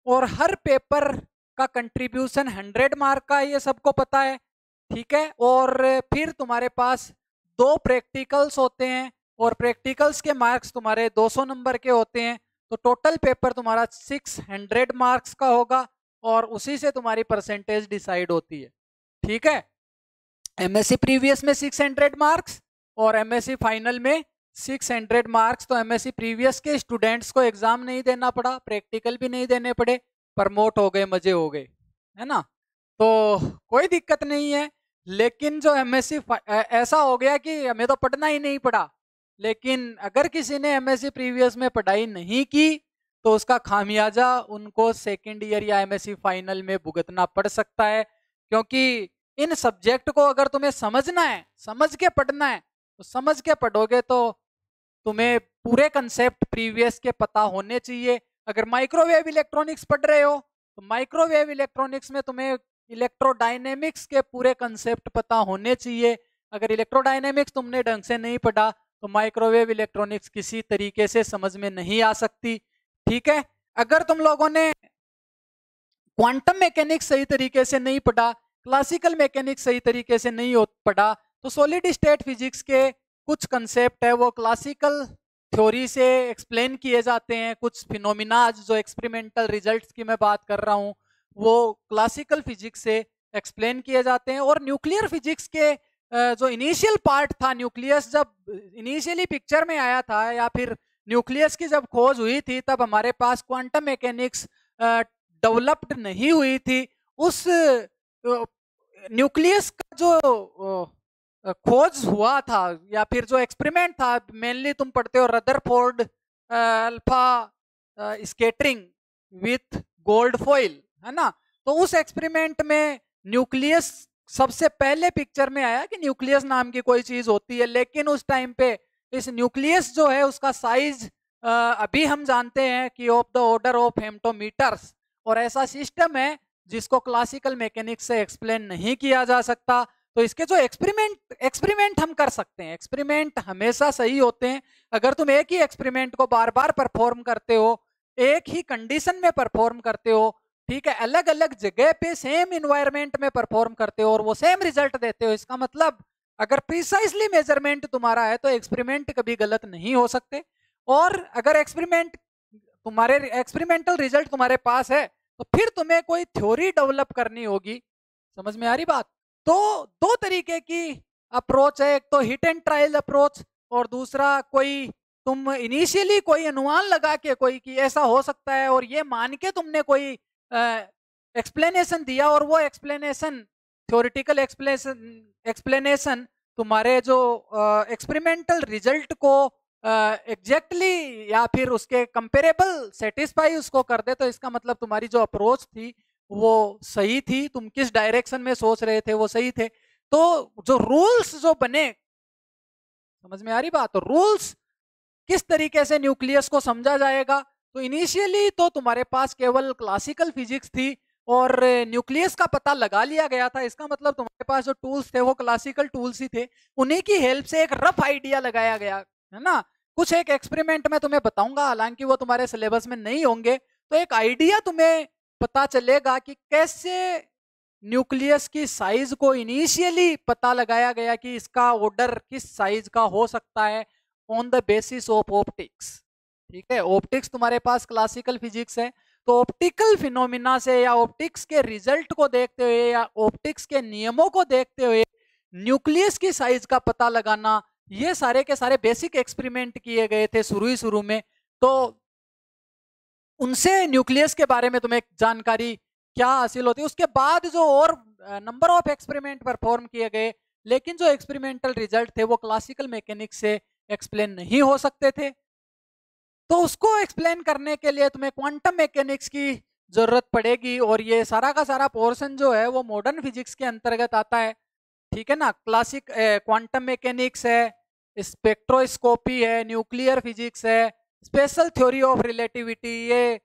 और हर पेपर का कंट्रीब्यूशन 100 मार्क का है, ये सबको पता है। ठीक है, और फिर तुम्हारे पास 2 प्रैक्टिकल्स होते हैं, और प्रैक्टिकल्स के मार्क्स तुम्हारे 200 नंबर के होते हैं। तो टोटल पेपर तुम्हारा 600 मार्क्स का होगा, और उसी से तुम्हारी परसेंटेज डिसाइड होती है। ठीक है, एमएससी प्रीवियस में 600 मार्क्स और एमएससी फाइनल में 600 मार्क्स। तो एमएससी प्रीवियस के स्टूडेंट्स को एग्जाम नहीं देना पड़ा, प्रैक्टिकल भी नहीं देने पड़े, प्रमोट हो गए, मजे हो गए, है ना। तो कोई दिक्कत नहीं है। लेकिन जो एमएससी ऐसा हो गया कि हमें तो पढ़ना ही नहीं पड़ा, लेकिन अगर किसी ने एमएससी प्रीवियस में पढ़ाई नहीं की तो उसका खामियाजा उनको सेकेंड ईयर या एमएससी फाइनल में भुगतना पड़ सकता है। क्योंकि इन सब्जेक्ट को अगर तुम्हें समझना है, समझ के पढ़ना है, तो समझ के पढ़ोगे तो तुम्हें पूरे कंसेप्ट प्रीवियस के पता होने चाहिए। अगर माइक्रोवेव इलेक्ट्रॉनिक्स पढ़ रहे हो तो माइक्रोवेव इलेक्ट्रॉनिक्स में तुम्हें इलेक्ट्रोडायनेमिक्स के पूरे कंसेप्ट पता होने चाहिए। अगर इलेक्ट्रोडायनेमिक्स तुमने ढंग से नहीं पढ़ा तो माइक्रोवेव इलेक्ट्रॉनिक्स किसी तरीके से समझ में नहीं आ सकती। ठीक है, अगर तुम लोगों ने क्वांटम मैकेनिक्स सही तरीके से नहीं पढ़ा, क्लासिकल मैकेनिक्स सही तरीके से नहीं पढ़ा, तो सॉलिड स्टेट फिजिक्स के कुछ कंसेप्ट है वो क्लासिकल थ्योरी से एक्सप्लेन किए जाते हैं। कुछ फिनोमिनाज जो एक्सपेरिमेंटल रिजल्ट्स की मैं बात कर रहा हूँ वो क्लासिकल फिजिक्स से एक्सप्लेन किए जाते हैं। और न्यूक्लियर फिजिक्स के जो इनिशियल पार्ट था, न्यूक्लियस जब इनिशियली पिक्चर में आया था या फिर न्यूक्लियस की जब खोज हुई थी, तब हमारे पास क्वांटम मैकेनिक्स डेवलप्ड नहीं हुई थी। उस न्यूक्लियस का जो खोज हुआ था या फिर जो एक्सपेरिमेंट था, मेनली तुम पढ़ते हो Rutherford alpha scattering with gold foil, है ना। तो उस एक्सपेरिमेंट में न्यूक्लियस सबसे पहले पिक्चर में आया कि न्यूक्लियस नाम की कोई चीज होती है। लेकिन उस टाइम पे इस न्यूक्लियस जो है उसका साइज अभी हम जानते हैं कि ऑफ द ऑर्डर ऑफ हेम्टोमीटर्स, और ऐसा सिस्टम है जिसको क्लासिकल मैकेनिक्स से एक्सप्लेन नहीं किया जा सकता। तो इसके जो एक्सपेरिमेंट हम कर सकते हैं, एक्सपेरिमेंट हमेशा सही होते हैं। अगर तुम एक ही एक्सपेरिमेंट को बार बार परफॉर्म करते हो, एक ही कंडीशन में परफॉर्म करते हो, ठीक है, अलग अलग जगह पे सेम इन्वायरमेंट में परफॉर्म करते हो और वो सेम रिजल्ट देते हो, इसका मतलब अगर प्रिसाइसली मेजरमेंट तुम्हारा है तो एक्सपेरिमेंट कभी गलत नहीं हो सकते। और अगर एक्सपेरिमेंटल रिजल्ट तुम्हारे पास है तो फिर तुम्हें कोई थ्योरी डेवलप करनी होगी। समझ में आ रही बात। तो 2 तरीके की अप्रोच है, एक तो हिट एंड ट्रायल अप्रोच, और दूसरा कोई तुम इनिशियली कोई अनुमान लगा के कोई कि ऐसा हो सकता है और ये मान के तुमने कोई एक्सप्लेनेशन दिया, और वो एक्सप्लेनेशन थ्योरेटिकल एक्सप्लेनेशन तुम्हारे जो एक्सपेरिमेंटल रिजल्ट को एग्जैक्टली या फिर उसके कंपेरेबल सेटिस्फाई उसको कर दे, तो इसका मतलब तुम्हारी जो अप्रोच थी वो सही थी, तुम किस डायरेक्शन में सोच रहे थे वो सही थे। तो जो रूल्स जो बने, समझ में आ रही बात, तो रूल्स किस तरीके से न्यूक्लियस को समझा जाएगा। तो इनिशियली तो तुम्हारे पास केवल क्लासिकल फिजिक्स थी और न्यूक्लियस का पता लगा लिया गया था। इसका मतलब तुम्हारे पास जो टूल्स थे वो क्लासिकल टूल्स ही थे, उन्हीं की हेल्प से एक रफ आइडिया लगाया गया, है ना। कुछ एक एक्सपेरिमेंट में तुम्हें बताऊंगा, हालांकि वो तुम्हारे सिलेबस में नहीं होंगे, तो एक आइडिया तुम्हें पता चलेगा कि कैसे न्यूक्लियस की साइज को इनिशियली पता लगाया गया कि इसका ऑर्डर किस साइज का हो सकता है on the basis of optics. ठीक है, ऑप्टिक्स तुम्हारे पास क्लासिकल फिजिक्स है, तो ऑप्टिकल फिनोमिना से या ऑप्टिक्स के रिजल्ट को देखते हुए या ऑप्टिक्स के नियमों को देखते हुए न्यूक्लियस की साइज का पता लगाना, ये सारे के सारे बेसिक एक्सपेरिमेंट किए गए थे शुरू में। तो उनसे न्यूक्लियस के बारे में तुम्हें जानकारी क्या हासिल होती है। उसके बाद जो और नंबर ऑफ एक्सपेरिमेंट परफॉर्म किए गए, लेकिन जो एक्सपेरिमेंटल रिजल्ट थे वो क्लासिकल मैकेनिक्स से एक्सप्लेन नहीं हो सकते थे। तो उसको एक्सप्लेन करने के लिए तुम्हें क्वांटम मैकेनिक्स की जरूरत पड़ेगी, और ये सारा का सारा पोर्शन जो है वो मॉडर्न फिजिक्स के अंतर्गत आता है। ठीक है ना, क्लासिक क्वांटम मैकेनिक्स है, स्पेक्ट्रोस्कोपी है, न्यूक्लियर फिजिक्स है, स्पेशल थ्योरी ऑफ रिलेटिविटी, ये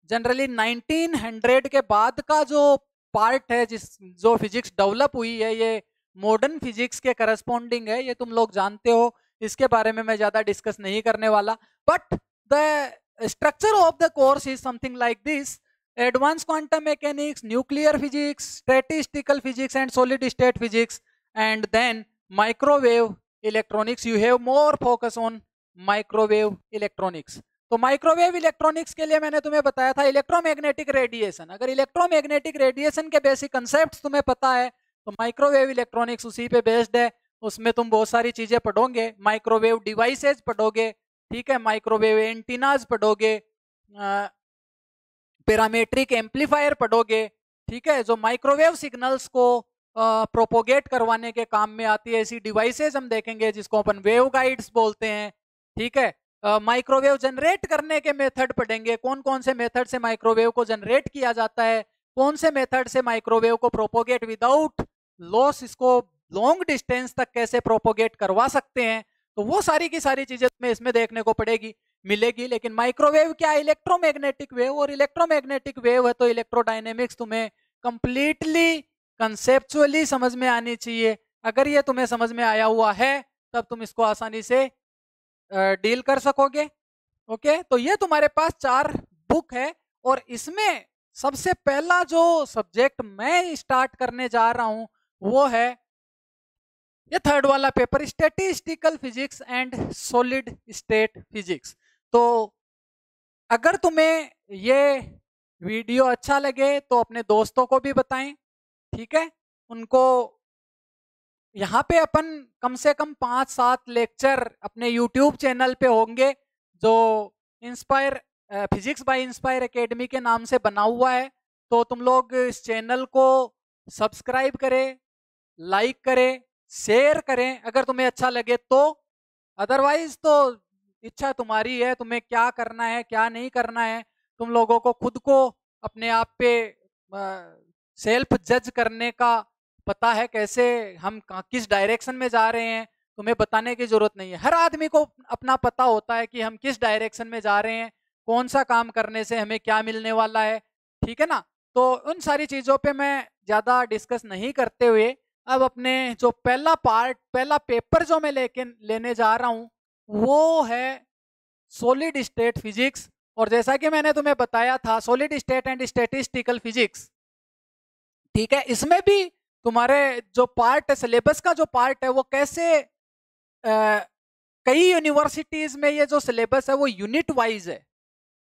जनरली 1900 के बाद का जो पार्ट है जो फिजिक्स डेवलप हुई है, ये मॉडर्न फिजिक्स के करस्पॉन्डिंग है, ये तुम लोग जानते हो। इसके बारे में मैं ज्यादा डिस्कस नहीं करने वाला, but the structure of the course is something like this: advance quantum mechanics, nuclear physics, statistical physics and solid state physics, and then microwave electronics. You have more focus on microwave electronics. तो microwave electronics के लिए मैंने तुम्हें बताया था electromagnetic radiation. अगर electromagnetic radiation के basic concept तुम्हें पता है तो माइक्रोवेव इलेक्ट्रॉनिक्स उसी पे बेस्ड है। उसमें तुम बहुत सारी चीजें पढ़ोगे, माइक्रोवेव डिवाइसेज पढ़ोगे, ठीक है, माइक्रोवेव एंटीनाज पढ़ोगे, पैरामीट्रिक एम्पलीफायर पढ़ोगे, ठीक है, जो माइक्रोवेव सिग्नल्स को प्रोपोगेट करवाने के काम में आती है। ऐसी डिवाइसेज हम देखेंगे जिसको अपन वेव गाइड्स बोलते हैं। ठीक है, माइक्रोवेव जनरेट करने के मेथड पढ़ेंगे, कौन कौन से मेथड से माइक्रोवेव को जनरेट किया जाता है, कौन से मेथड से माइक्रोवेव को प्रोपोगेट विदाउट लॉस, इसको लॉन्ग डिस्टेंस तक कैसे प्रोपोगेट करवा सकते हैं। तो वो सारी की सारी चीजें तुम्हें इसमें देखने को मिलेगी। लेकिन माइक्रोवेव क्या, इलेक्ट्रोमैग्नेटिक वेव, और इलेक्ट्रोमैग्नेटिक वेव है तो इलेक्ट्रोडायनेमिक्स तुम्हें कंप्लीटली कंसेप्चुअली समझ में आनी चाहिए। अगर ये तुम्हें समझ में आया हुआ है तब तुम इसको आसानी से डील कर सकोगे। ओके, तो ये तुम्हारे पास 4 बुक है, और इसमें सबसे पहला जो सब्जेक्ट मैं स्टार्ट करने जा रहा हूं वो है ये 3rd वाला paper, statistical physics and solid state physics. तो अगर तुम्हें ये वीडियो अच्छा लगे तो अपने दोस्तों को भी बताएं, ठीक है, उनको। यहाँ पे अपन कम से कम 5-7 लेक्चर अपने YouTube चैनल पे होंगे जो inspire physics bye inspire academy के नाम से बना हुआ है। तो तुम लोग इस चैनल को सब्सक्राइब करें, लाइक करें, शेयर करें अगर तुम्हें अच्छा लगे तो। अदरवाइज तो इच्छा तुम्हारी है, तुम्हें क्या करना है क्या नहीं करना है। तुम लोगों को खुद को अपने आप पे सेल्फ जज करने का पता है, कैसे हम किस डायरेक्शन में जा रहे हैं, तुम्हें बताने की जरूरत नहीं है। हर आदमी को अपना पता होता है कि हम किस डायरेक्शन में जा रहे हैं, कौन सा काम करने से हमें क्या मिलने वाला है, ठीक है ना। तो उन सारी चीजों पे मैं ज्यादा डिस्कस नहीं करते हुए अब अपने जो पहला पेपर जो मैं लेने जा रहा हूं वो है सॉलिड स्टेट फिजिक्स। और जैसा कि मैंने तुम्हें बताया था, solid state and statistical physics, ठीक है, इसमें भी तुम्हारे जो पार्ट है, सिलेबस का जो पार्ट है वो कैसे कई यूनिवर्सिटीज में ये जो सिलेबस है वो यूनिट वाइज है।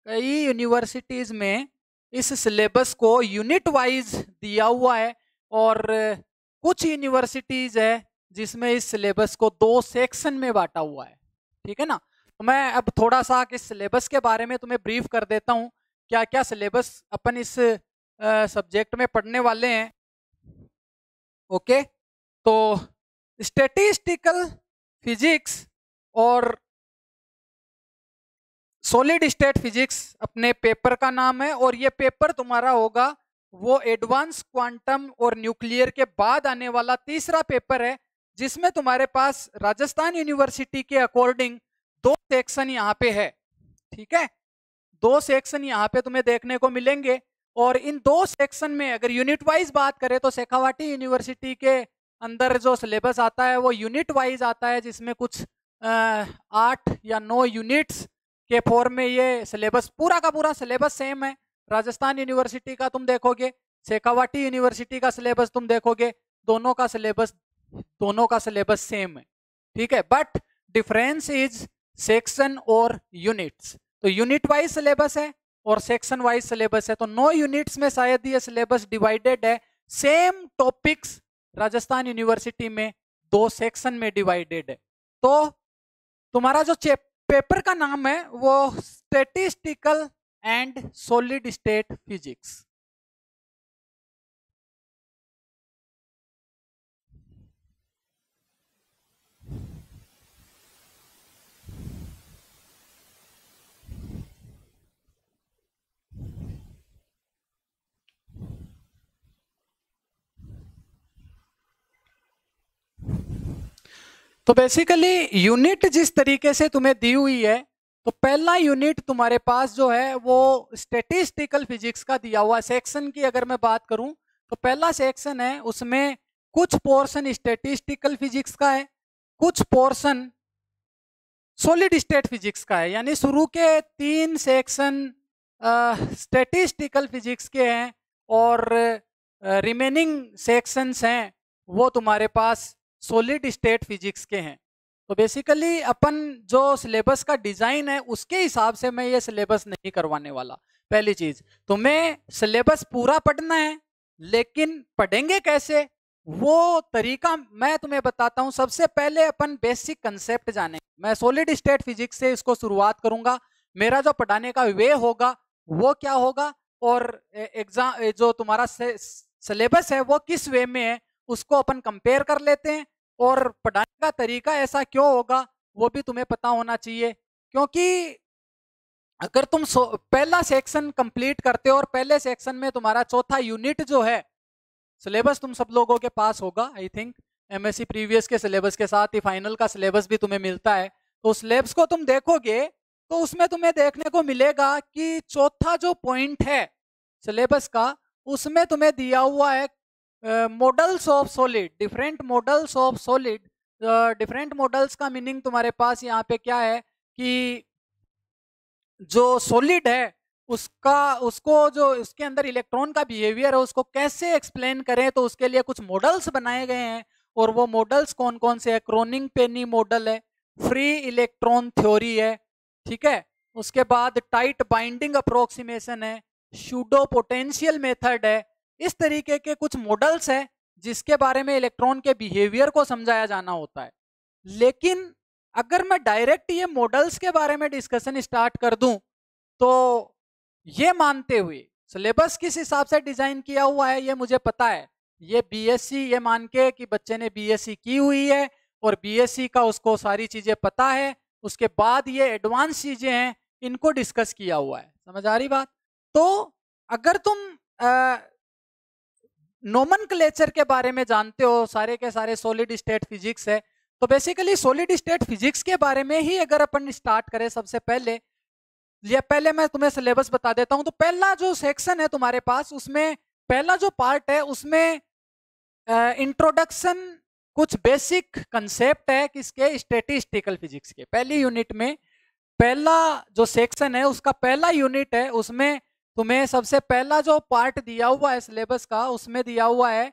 कई यूनिवर्सिटीज में इस सिलेबस को यूनिट वाइज दिया हुआ है, और कुछ यूनिवर्सिटीज है जिसमें इस सिलेबस को 2 सेक्शन में बांटा हुआ है, ठीक है ना। तो मैं अब थोड़ा सा इस सिलेबस के बारे में तुम्हें ब्रीफ कर देता हूं, क्या क्या सिलेबस अपन इस सब्जेक्ट में पढ़ने वाले हैं। ओके, तो स्टैटिस्टिकल फिजिक्स और सॉलिड स्टेट फिजिक्स अपने पेपर का नाम है, और ये पेपर तुम्हारा होगा वो एडवांस क्वांटम और न्यूक्लियर के बाद आने वाला तीसरा पेपर है, जिसमें तुम्हारे पास राजस्थान यूनिवर्सिटी के अकॉर्डिंग 2 सेक्शन यहाँ पे है, ठीक है। 2 सेक्शन यहाँ पे तुम्हें देखने को मिलेंगे, और इन 2 सेक्शन में अगर यूनिट वाइज बात करें तो शेखावाटी यूनिवर्सिटी के अंदर जो सिलेबस आता है वो यूनिट वाइज आता है, जिसमें कुछ 8 या 9 यूनिट्स के फॉर्म में ये सिलेबस, पूरा का पूरा सिलेबस सेम है। राजस्थान यूनिवर्सिटी का तुम देखोगे शेखावाटी यूनिवर्सिटी का सिलेबस तुम देखोगे, दोनों का सिलेबस सेम है, ठीक है, बट डिफरेंस इज सेक्शन और यूनिट्स। तो यूनिट वाइज सिलेबस है और सेक्शन वाइज सिलेबस है, तो 9 यूनिट्स में शायद ये सिलेबस डिवाइडेड है। सेम टॉपिक्स राजस्थान यूनिवर्सिटी में 2 सेक्शन में डिवाइडेड है। तो तुम्हारा जो पेपर का नाम है वो statistical and solid state physics. तो बेसिकली यूनिट जिस तरीके से तुम्हें दी हुई है, तो पहला यूनिट तुम्हारे पास जो है वो स्टैटिस्टिकल फिजिक्स का दिया हुआ है। सेक्शन की अगर मैं बात करूं तो पहला सेक्शन है, उसमें कुछ पोर्शन स्टैटिस्टिकल फिजिक्स का है, कुछ पोर्शन सॉलिड स्टेट फिजिक्स का है। यानी शुरू के 3 सेक्शन स्टैटिस्टिकल फिजिक्स के हैं और रिमेनिंग सेक्शंस हैं वो तुम्हारे पास सॉलिड स्टेट फिजिक्स के हैं। तो बेसिकली अपन जो सिलेबस का डिजाइन है उसके हिसाब से मैं ये सिलेबस नहीं करवाने वाला। पहली चीज, तुम्हें सिलेबस पूरा पढ़ना है, लेकिन पढ़ेंगे कैसे वो तरीका मैं तुम्हें बताता हूं। सबसे पहले अपन बेसिक कंसेप्ट जानेंगे। मैं सॉलिड स्टेट फिजिक्स से इसको शुरुआत करूंगा। मेरा जो पढ़ाने का वे होगा वो क्या होगा, और एग्जाम जो तुम्हारा सिलेबस है वो किस वे में है उसको अपन कंपेयर कर लेते हैं। और पढ़ाने का तरीका ऐसा क्यों होगा वो भी तुम्हें पता होना चाहिए, क्योंकि अगर तुम पहला सेक्शन कंप्लीट करते हो और पहले सेक्शन में तुम्हारा चौथा यूनिट जो है, सिलेबस तुम सब लोगों के पास होगा, आई थिंक एमएससी प्रीवियस के सिलेबस के साथ ही फाइनल का सिलेबस भी तुम्हें मिलता है। तो उस सिलेबस को तुम देखोगे तो उसमें तुम्हें देखने को मिलेगा कि चौथा जो पॉइंट है सिलेबस का, उसमें तुम्हें दिया हुआ है models of solid, different models of solid. Different models का मीनिंग तुम्हारे पास यहाँ पे क्या है कि जो सॉलिड है उसको जो उसके अंदर इलेक्ट्रॉन का बिहेवियर है उसको कैसे एक्सप्लेन करें, तो उसके लिए कुछ मॉडल्स बनाए गए हैं। और वो मॉडल्स कौन कौन से है? क्रोनिंग पेनी मॉडल है, फ्री इलेक्ट्रॉन थ्योरी है, ठीक है, उसके बाद टाइट बाइंडिंग अप्रोक्सीमेशन है, सूडो पोटेंशियल मेथड है। इस तरीके के कुछ मॉडल्स है जिसके बारे में इलेक्ट्रॉन के बिहेवियर को समझाया जाना होता है। लेकिन अगर मैं डायरेक्ट ये मॉडल्स के बारे में डिस्कशन स्टार्ट कर दूं, तो ये मानते हुए सिलेबस किस हिसाब से डिजाइन किया हुआ है ये मुझे पता है। ये बीएससी, ये मान के कि बच्चे ने बीएससी की हुई है और बीएससी का उसको सारी चीजें पता है, उसके बाद ये एडवांस चीजें हैं इनको डिस्कस किया हुआ है। समझ आ रही बात? तो अगर तुम नोमेनक्लेचर के बारे में जानते हो, सारे के सारे सॉलिड स्टेट फिजिक्स है, तो बेसिकली सॉलिड स्टेट फिजिक्स के बारे में ही अगर अपन स्टार्ट करें सबसे पहले, या पहले मैं तुम्हें सिलेबस बता देता हूं। तो पहला जो सेक्शन है तुम्हारे पास, उसमें पहला जो पार्ट है उसमें इंट्रोडक्शन, कुछ बेसिक कंसेप्ट है किसके? स्टैटिस्टिकल फिजिक्स के। पहली यूनिट में पहला जो सेक्शन है उसका पहला यूनिट है, उसमें तुम्हें सबसे पहला जो पार्ट दिया हुआ है सिलेबस का, उसमें दिया हुआ है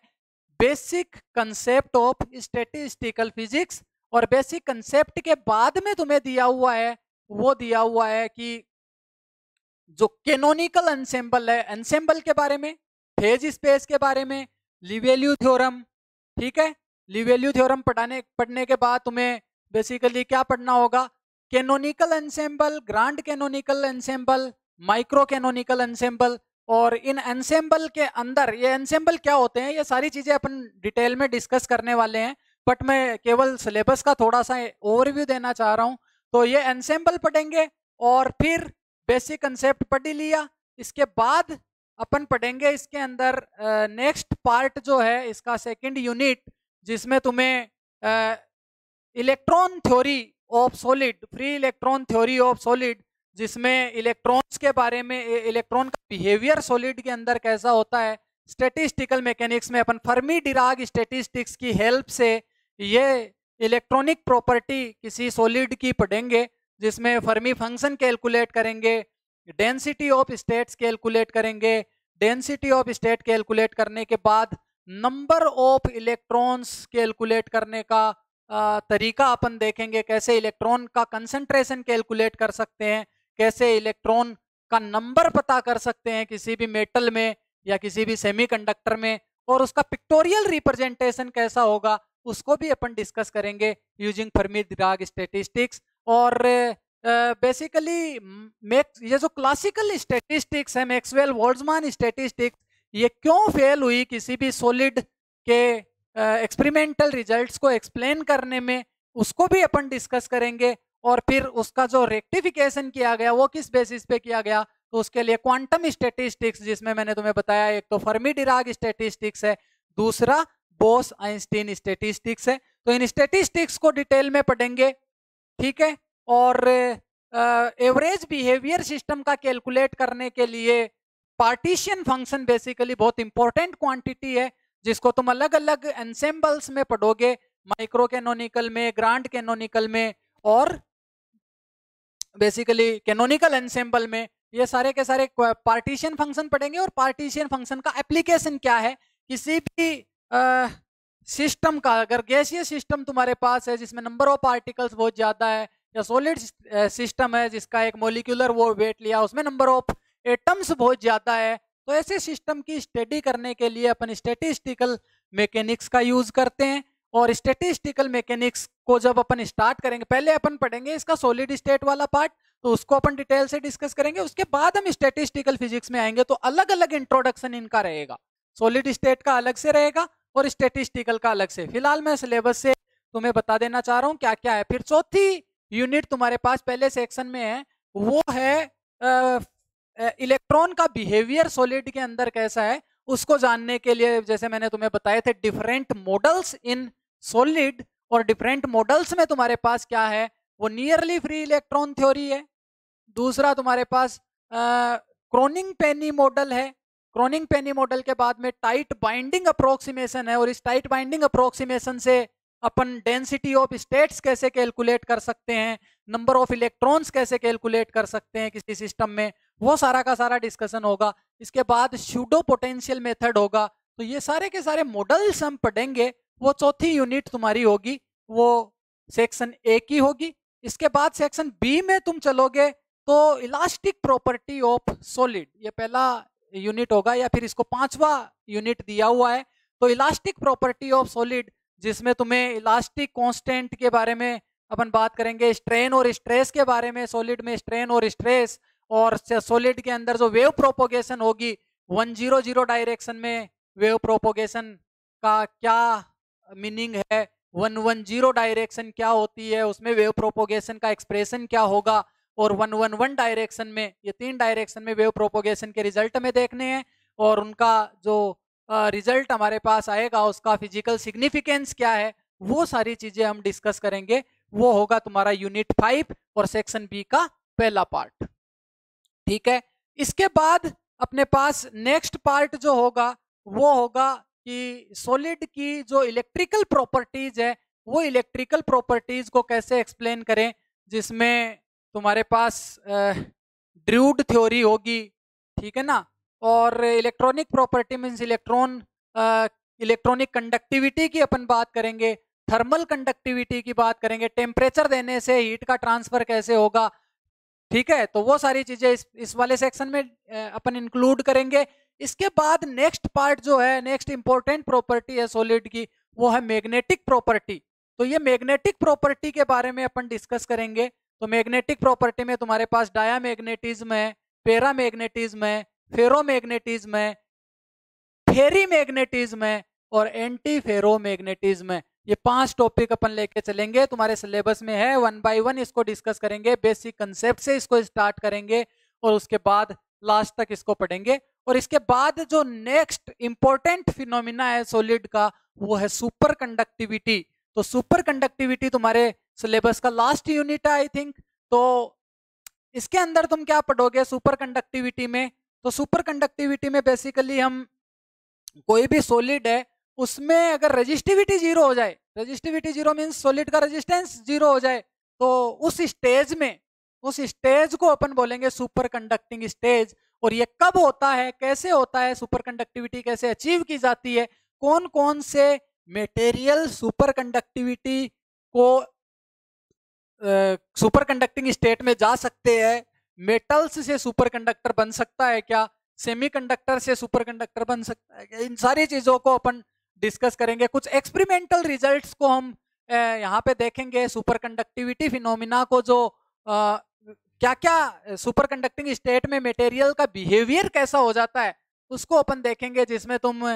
basic concept of statistical physics. और बेसिक कंसेप्ट के बाद में तुम्हें दिया हुआ है, वो दिया हुआ है कि जो कैनोनिकल एंसेंबल है, एंसेंबल के बारे में, फेज स्पेस के बारे में, लीवेल्यू थ्योरम, ठीक है। लीवेल्यू थ्योरम पढ़ने के बाद तुम्हें बेसिकली क्या पढ़ना होगा? Canonical ensemble, grand canonical ensemble, micro canonical ensemble. और इन एंसेंबल के अंदर ये एंसेंबल क्या होते हैं, ये सारी चीजें अपन डिटेल में डिस्कस करने वाले हैं, बट मैं केवल सिलेबस का थोड़ा सा ओवरव्यू देना चाह रहा हूं। तो ये एंसेंबल पढ़ेंगे और फिर बेसिक कंसेप्ट पढ़ लिया। इसके बाद अपन पढ़ेंगे इसके अंदर नेक्स्ट पार्ट जो है इसका सेकंड यूनिट, जिसमें तुम्हें electron theory of solid, free electron theory of solid, जिसमें इलेक्ट्रॉन्स के बारे में, इलेक्ट्रॉन का बिहेवियर सॉलिड के अंदर कैसा होता है, स्टैटिस्टिकल मैकेनिक्स में अपन फर्मी डिराग स्टैटिस्टिक्स की हेल्प से ये इलेक्ट्रॉनिक प्रॉपर्टी किसी सॉलिड की पढ़ेंगे, जिसमें फर्मी फंक्शन कैलकुलेट करेंगे, डेंसिटी ऑफ स्टेट्स कैलकुलेट करेंगे, डेंसिटी ऑफ स्टेट कैलकुलेट करने के बाद नंबर ऑफ इलेक्ट्रॉन्स कैलकुलेट करने का तरीका अपन देखेंगे, कैसे इलेक्ट्रॉन का कंसंट्रेशन कैलकुलेट कर सकते हैं, कैसे इलेक्ट्रॉन का नंबर पता कर सकते हैं किसी भी मेटल में या किसी भी सेमीकंडक्टर में, और उसका पिक्टोरियल रिप्रेजेंटेशन कैसा होगा उसको भी अपन डिस्कस करेंगे यूजिंग फर्मी-डिराक स्टैटिस्टिक्स। और बेसिकली ये जो क्लासिकल स्टैटिस्टिक्स है, मैक्सवेल बोल्ट्जमान स्टैटिस्टिक्स, ये क्यों फेल हुई किसी भी सॉलिड के एक्सपेरिमेंटल रिजल्ट्स को एक्सप्लेन करने में, उसको भी अपन डिस्कस करेंगे। और फिर उसका जो रेक्टिफिकेशन किया गया वो किस बेसिस पे किया गया, तो उसके लिए क्वांटम स्टैटिस्टिक्स, जिसमें मैंने तुम्हें बताया एक तो फर्मी-डिराक स्टैटिस्टिक्स है, दूसरा बोस-आइंस्टीन स्टैटिस्टिक्स है। तो इन स्टैटिस्टिक्स को डिटेल में पढ़ेंगे, ठीक है। और एवरेज बिहेवियर सिस्टम का कैलकुलेट करने के लिए पार्टीशन फंक्शन बेसिकली बहुत इंपॉर्टेंट क्वांटिटी है, जिसको तुम अलग अलग एंसेम्बल्स में पढ़ोगे, माइक्रो कैनोनिकल में, ग्रांड कैनोनिकल में और बेसिकली कैनोनिकल एंसेम्बल में। ये सारे के सारे पार्टीशन फंक्शन पढ़ेंगे, और पार्टीशन फंक्शन का एप्लीकेशन क्या है किसी भी सिस्टम का। अगर गैसीय सिस्टम तुम्हारे पास है जिसमें नंबर ऑफ पार्टिकल्स बहुत ज्यादा है, या सॉलिड सिस्टम है जिसका एक मॉलिक्यूलर वो वेट लिया, उसमें नंबर ऑफ एटम्स बहुत ज्यादा है, तो ऐसे सिस्टम की स्टडी करने के लिए अपन स्टैटिस्टिकल मैकेनिक्स का यूज करते हैं। और स्टैटिस्टिकल मैकेनिक्स को जब अपन स्टार्ट करेंगे, पहले अपन पढ़ेंगे इसका सॉलिड स्टेट वाला पार्ट, तो उसको अपन डिटेल से डिस्कस करेंगे, उसके बाद हम स्टैटिस्टिकल फिजिक्स में आएंगे, तो अलग अलग इंट्रोडक्शन इनका रहेगा, सॉलिड स्टेट का अलग से रहेगा और स्टैटिस्टिकल का अलग से। फिलहाल मैं सिलेबस से तुम्हें बता देना चाह रहा हूँ क्या क्या है। फिर चौथी यूनिट तुम्हारे पास पहले सेक्शन में है, वो है इलेक्ट्रॉन का बिहेवियर सॉलिड के अंदर कैसा है, उसको जानने के लिए जैसे मैंने तुम्हें बताए थे डिफरेंट मॉडल्स इन सॉलिड, और डिफरेंट मॉडल्स में तुम्हारे पास क्या है, वो नियरली फ्री इलेक्ट्रॉन थ्योरी है, दूसरा तुम्हारे पास क्रोनिंग पेनी मॉडल है, क्रोनिंग पेनी मॉडल के बाद में टाइट बाइंडिंग अप्रोक्सीमेशन है, और इस टाइट बाइंडिंग अप्रोक्सीमेशन से अपन डेंसिटी ऑफ स्टेट्स कैसे कैलकुलेट कर सकते हैं, नंबर ऑफ इलेक्ट्रॉन्स कैसे कैलकुलेट कर सकते हैं किसी सिस्टम में, वो सारा का सारा डिस्कशन होगा। इसके बाद स्यूडो पोटेंशियल मेथड होगा। तो ये सारे के सारे मॉडल्स हम पढ़ेंगे, वो चौथी यूनिट तुम्हारी होगी, वो सेक्शन ए की होगी। इसके बाद सेक्शन बी में तुम चलोगे तो इलास्टिक प्रॉपर्टी ऑफ सॉलिड, ये पहला यूनिट होगा, या फिर इसको पांचवा यूनिट दिया हुआ है। तो इलास्टिक प्रॉपर्टी ऑफ सॉलिड, जिसमें तुम्हें इलास्टिक कांस्टेंट के बारे में अपन बात करेंगे, स्ट्रेन और स्ट्रेस के बारे में, सॉलिड में स्ट्रेन और स्ट्रेस, और सॉलिड के अंदर जो वेव प्रोपोगेशन होगी 100 डायरेक्शन में, वेव प्रोपोगेशन का क्या मीनिंग है, 110 डायरेक्शन क्या होती है, उसमें वेव प्रोपोगेशन का एक्सप्रेशन क्या होगा, और 111 डायरेक्शन में, ये 3 डायरेक्शन में वेव प्रोपोगेशन के रिजल्ट में देखने हैं, और उनका जो रिजल्ट हमारे पास आएगा उसका फिजिकल सिग्निफिकेंस क्या है, वो सारी चीजें हम डिस्कस करेंगे। वो होगा तुम्हारा यूनिट 5 और सेक्शन बी का पहला पार्ट, ठीक है। इसके बाद अपने पास नेक्स्ट पार्ट जो होगा वो होगा कि सॉलिड की जो इलेक्ट्रिकल प्रॉपर्टीज है, वो इलेक्ट्रिकल प्रॉपर्टीज को कैसे एक्सप्लेन करें, जिसमें तुम्हारे पास ड्रूड थ्योरी होगी, ठीक है ना, और electronic property means electronic conductivity की अपन बात करेंगे, थर्मल कंडक्टिविटी की बात करेंगे, टेम्परेचर देने से हीट का ट्रांसफर कैसे होगा, ठीक है। तो वो सारी चीजें इस वाले सेक्शन में अपन इंक्लूड करेंगे। इसके बाद नेक्स्ट पार्ट जो है, नेक्स्ट इंपॉर्टेंट प्रॉपर्टी है सॉलिड की, वो है मैग्नेटिक प्रॉपर्टी। तो ये मैग्नेटिक प्रॉपर्टी के बारे में अपन डिस्कस करेंगे। तो मैग्नेटिक प्रॉपर्टी में तुम्हारे पास डायामैग्नेटिज्म है, पैरामैग्नेटिज्म है, फेरोमैग्नेटिज्म है, फेरीमैग्नेटिज्म है और एंटी फेरोमैग्नेटिज्म है। ये 5 टॉपिक अपन लेके चलेंगे, तुम्हारे सिलेबस में है, 1 बाय 1 इसको डिस्कस करेंगे, बेसिक कंसेप्ट से इसको स्टार्ट करेंगे और उसके बाद लास्ट तक इसको पढ़ेंगे। और इसके बाद जो नेक्स्ट इंपॉर्टेंट फिनोमिना है सॉलिड का, वो है सुपर कंडक्टिविटी। तो सुपर कंडक्टिविटी तुम्हारे सिलेबस का लास्ट यूनिट है आई थिंक। तो इसके अंदर तुम क्या पढ़ोगे सुपर कंडक्टिविटी में? तो सुपर कंडक्टिविटी में बेसिकली हम कोई भी सॉलिड है उसमें अगर रेजिस्टिविटी 0 हो जाए, रेजिस्टिविटी 0 मींस सॉलिड का रेजिस्टेंस 0 हो जाए, तो उस स्टेज को अपन बोलेंगे सुपर कंडक्टिंग स्टेज। और ये कब होता है, कैसे होता है, सुपर कंडक्टिविटी कैसे अचीव की जाती है, कौन कौन से मेटेरियल सुपर कंडक्टिविटी को सुपर कंडक्टिंग स्टेट में जा सकते हैं, मेटल्स से सुपर कंडक्टर बन सकता है क्या, सेमीकंडक्टर से सुपर कंडक्टर बन सकता है क्या, इन सारी चीजों को अपन डिस्कस करेंगे। कुछ एक्सपेरिमेंटल रिजल्ट्स को हम यहाँ पे देखेंगे, सुपर कंडक्टिविटी फिनोमिना को, जो क्या क्या सुपर कंडक्टिंग स्टेट में मटेरियल का बिहेवियर कैसा हो जाता है उसको अपन देखेंगे, जिसमें तुम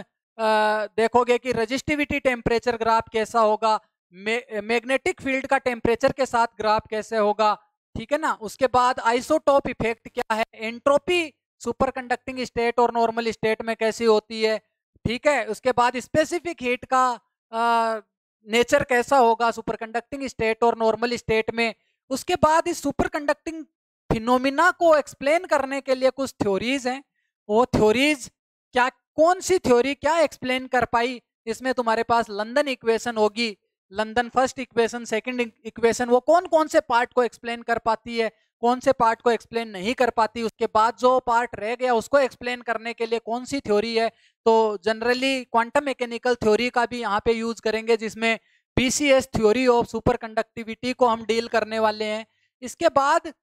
देखोगे कि रजिस्टिविटी टेम्परेचर ग्राफ कैसा होगा, मैग्नेटिक फील्ड का टेम्परेचर के साथ ग्राफ कैसे होगा, ठीक है ना। उसके बाद आइसोटोप इफेक्ट क्या है, एंट्रोपी सुपर कंडक्टिंग स्टेट और नॉर्मल स्टेट में कैसी होती है, ठीक है। उसके बाद स्पेसिफिक हीट का नेचर कैसा होगा सुपर कंडक्टिंग स्टेट और नॉर्मल स्टेट में। उसके बाद इस सुपर कंडक्टिंग फिनोमिना को एक्सप्लेन करने के लिए कुछ थ्योरीज हैं, वो थ्योरीज क्या, कौन सी थ्योरी क्या एक्सप्लेन कर पाई, इसमें तुम्हारे पास लंदन इक्वेशन होगी, London first equation, second equation, वो कौन कौन से पार्ट को एक्सप्लेन कर पाती है, कौन से पार्ट को एक्सप्लेन नहीं कर पाती। उसके बाद जो पार्ट रह गया उसको एक्सप्लेन करने के लिए कौन सी थ्योरी है, तो जनरली क्वांटम मैकेनिकल थ्योरी का भी यहाँ पे यूज करेंगे, जिसमें BCS theory of super conductivity को हम डील करने वाले हैं। इसके बाद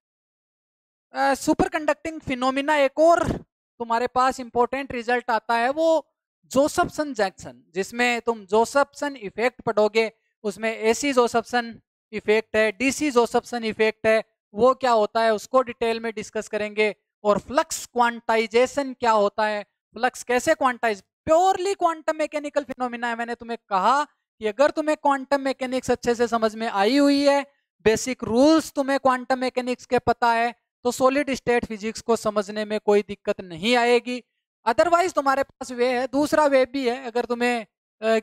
सुपर कंडक्टिंग फिनोमिना एक और तुम्हारे पास इंपॉर्टेंट रिजल्ट आता है, वो जोसेफसन जैक्सन, जिसमें तुम जोसेफसन इफेक्ट पढ़ोगे, उसमें एसी जोसेफसन इफेक्ट है, डीसी जोसेफसन इफेक्ट है, वो क्या होता है उसको डिटेल में डिस्कस करेंगे। और फ्लक्स क्वांटाइजेशन क्या होता है, फ्लक्स कैसे quantize, purely quantum mechanical phenomena है। मैंने तुम्हें कहा कि अगर तुम्हें क्वांटम मैकेनिक्स अच्छे से समझ में आई हुई है, बेसिक रूल्स तुम्हें क्वांटम मैकेनिक्स के पता है, तो सॉलिड स्टेट फिजिक्स को समझने में कोई दिक्कत नहीं आएगी। अदरवाइज तुम्हारे पास वे है, दूसरा वे भी है, अगर तुम्हें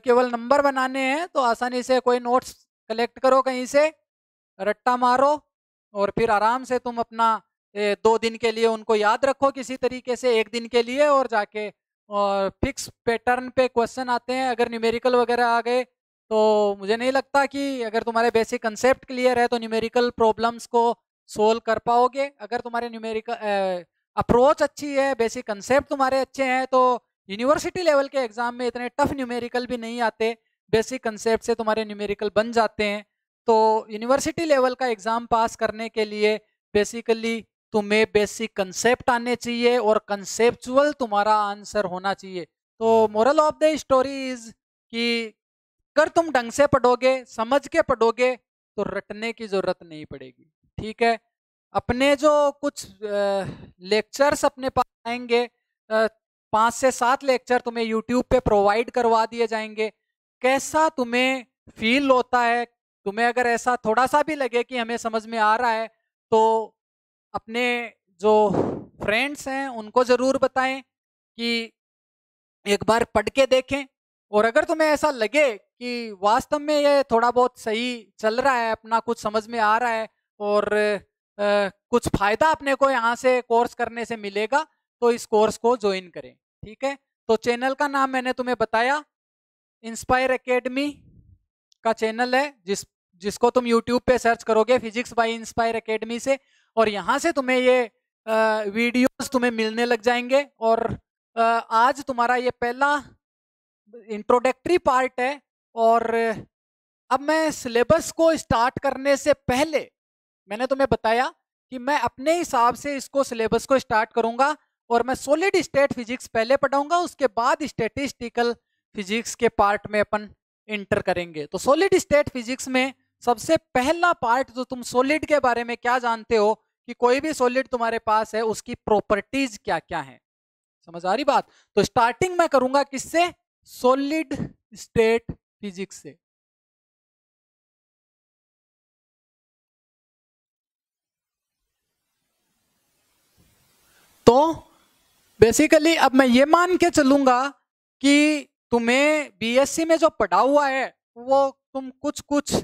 केवल नंबर बनाने हैं तो आसानी से कोई नोट्स कलेक्ट करो कहीं से, रट्टा मारो और फिर आराम से तुम अपना 2 दिन के लिए उनको याद रखो किसी तरीके से, 1 दिन के लिए, और जाके और फिक्स पैटर्न पे क्वेश्चन आते हैं। अगर न्यूमेरिकल वगैरह आ गए तो मुझे नहीं लगता कि, अगर तुम्हारे बेसिक कंसेप्ट क्लियर है तो न्यूमेरिकल प्रॉब्लम्स को सोल्व कर पाओगे। अगर तुम्हारे न्यूमेरिकल अप्रोच अच्छी है, बेसिक कंसेप्ट तुम्हारे अच्छे हैं, तो यूनिवर्सिटी लेवल के एग्जाम में इतने टफ न्यूमेरिकल भी नहीं आते, बेसिक कंसेप्ट से तुम्हारे न्यूमेरिकल बन जाते हैं। तो यूनिवर्सिटी लेवल का एग्जाम पास करने के लिए बेसिकली तुम्हें बेसिक कंसेप्ट आने चाहिए और कंसेप्चुअल तुम्हारा आंसर होना चाहिए। तो moral of the story is कि अगर तुम ढंग से पढ़ोगे, समझ के पढ़ोगे, तो रटने की जरूरत नहीं पड़ेगी, ठीक है। अपने जो कुछ लेक्चर्स अपने पास आएंगे, 5 से 7 लेक्चर तुम्हें यूट्यूब पे प्रोवाइड करवा दिए जाएंगे। कैसा तुम्हें फील होता है, तुम्हें अगर ऐसा थोड़ा सा भी लगे कि हमें समझ में आ रहा है, तो अपने जो फ्रेंड्स हैं उनको जरूर बताएं कि एक बार पढ़ के देखें। और अगर तुम्हें ऐसा लगे कि वास्तव में ये थोड़ा बहुत सही चल रहा है, अपना कुछ समझ में आ रहा है और कुछ फायदा अपने को यहाँ से कोर्स करने से मिलेगा, तो इस कोर्स को ज्वाइन करें, ठीक है। तो चैनल का नाम मैंने तुम्हें बताया, इंस्पायर एकेडमी का चैनल है, जिसको तुम यूट्यूब पे सर्च करोगे फिजिक्स बाय इंस्पायर एकेडमी से, और यहाँ से तुम्हें ये वीडियोस तुम्हें मिलने लग जाएंगे। और आज तुम्हारा ये पहला इंट्रोडक्टरी पार्ट है, और अब मैं सिलेबस को स्टार्ट करने से पहले मैंने तुम्हें बताया कि मैं अपने हिसाब से इसको सिलेबस को स्टार्ट करूंगा, और मैं सॉलिड स्टेट फिजिक्स पहले पढ़ाऊंगा, उसके बाद स्टैटिस्टिकल फिजिक्स के पार्ट में अपन इंटर करेंगे। तो सॉलिड स्टेट फिजिक्स में सबसे पहला पार्ट जो तुम सॉलिड के बारे में क्या जानते हो, कि कोई भी सॉलिड तुम्हारे पास है उसकी प्रॉपर्टीज क्या क्या है, समझ आ रही बात। तो स्टार्टिंग मैं करूंगा किससे, सॉलिड स्टेट फिजिक्स से। तो बेसिकली अब मैं ये मान के चलूंगा कि तुम्हें बीएससी में जो पढ़ा हुआ है वो तुम कुछ कुछ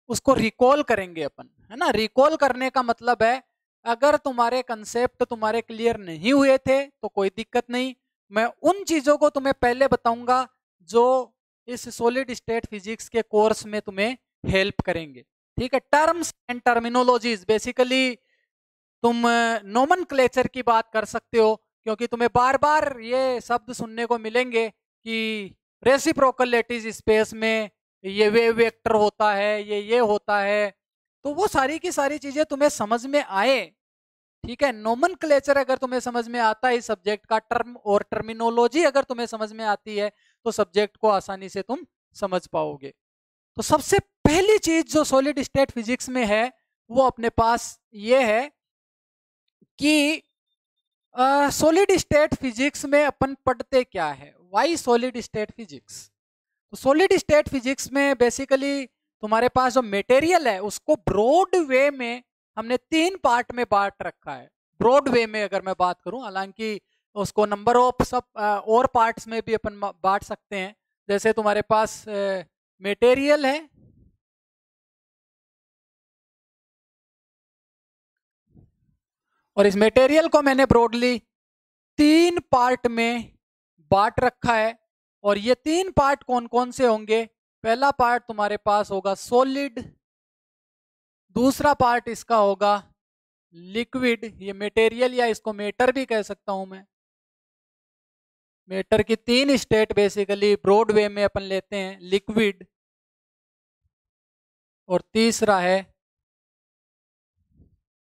उसको रिकॉल करेंगे अपन, है ना। रिकॉल करने का मतलब है, अगर तुम्हारे कंसेप्ट तुम्हारे क्लियर नहीं हुए थे तो कोई दिक्कत नहीं, मैं उन चीजों को तुम्हें पहले बताऊंगा जो इस सॉलिड स्टेट फिजिक्स के कोर्स में तुम्हें हेल्प करेंगे, ठीक है। टर्म्स एंड टर्मिनोलॉजीज बेसिकली तुम नोमेनक्लेचर की बात कर सकते हो, क्योंकि तुम्हें बार बार ये शब्द सुनने को मिलेंगे कि रेसिप्रोकल लैटिस स्पेस में ये वेव वेक्टर होता है, ये होता है। तो वो सारी की सारी चीजें तुम्हें समझ में आए, ठीक है। नोमेनक्लेचर अगर तुम्हें समझ में आता है, सब्जेक्ट का टर्म और टर्मिनोलॉजी अगर तुम्हें समझ में आती है, तो सब्जेक्ट को आसानी से तुम समझ पाओगे। तो सबसे पहली चीज जो सॉलिड स्टेट फिजिक्स में है वो अपने पास ये है कि सॉलिड स्टेट फिजिक्स में अपन पढ़ते क्या है। Why solid state physics? तो सॉलिड स्टेट फिजिक्स में बेसिकली तुम्हारे पास जो मटेरियल है उसको ब्रॉड वे में हमने 3 पार्ट में बांट रखा है। ब्रॉड वे में अगर मैं बात करूं, हालांकि उसको नंबर ऑफ सब और पार्ट्स में भी अपन बांट सकते हैं। जैसे तुम्हारे पास मटेरियल है, और इस मटेरियल को मैंने ब्रॉडली 3 पार्ट में बांट रखा है। और ये 3 पार्ट कौन कौन से होंगे? पहला पार्ट तुम्हारे पास होगा सॉलिड, दूसरा पार्ट इसका होगा लिक्विड, ये मटेरियल या इसको मेटर भी कह सकता हूं मैं। मेटर की 3 स्टेट बेसिकली ब्रॉड वे में अपन लेते हैं, लिक्विड, और तीसरा है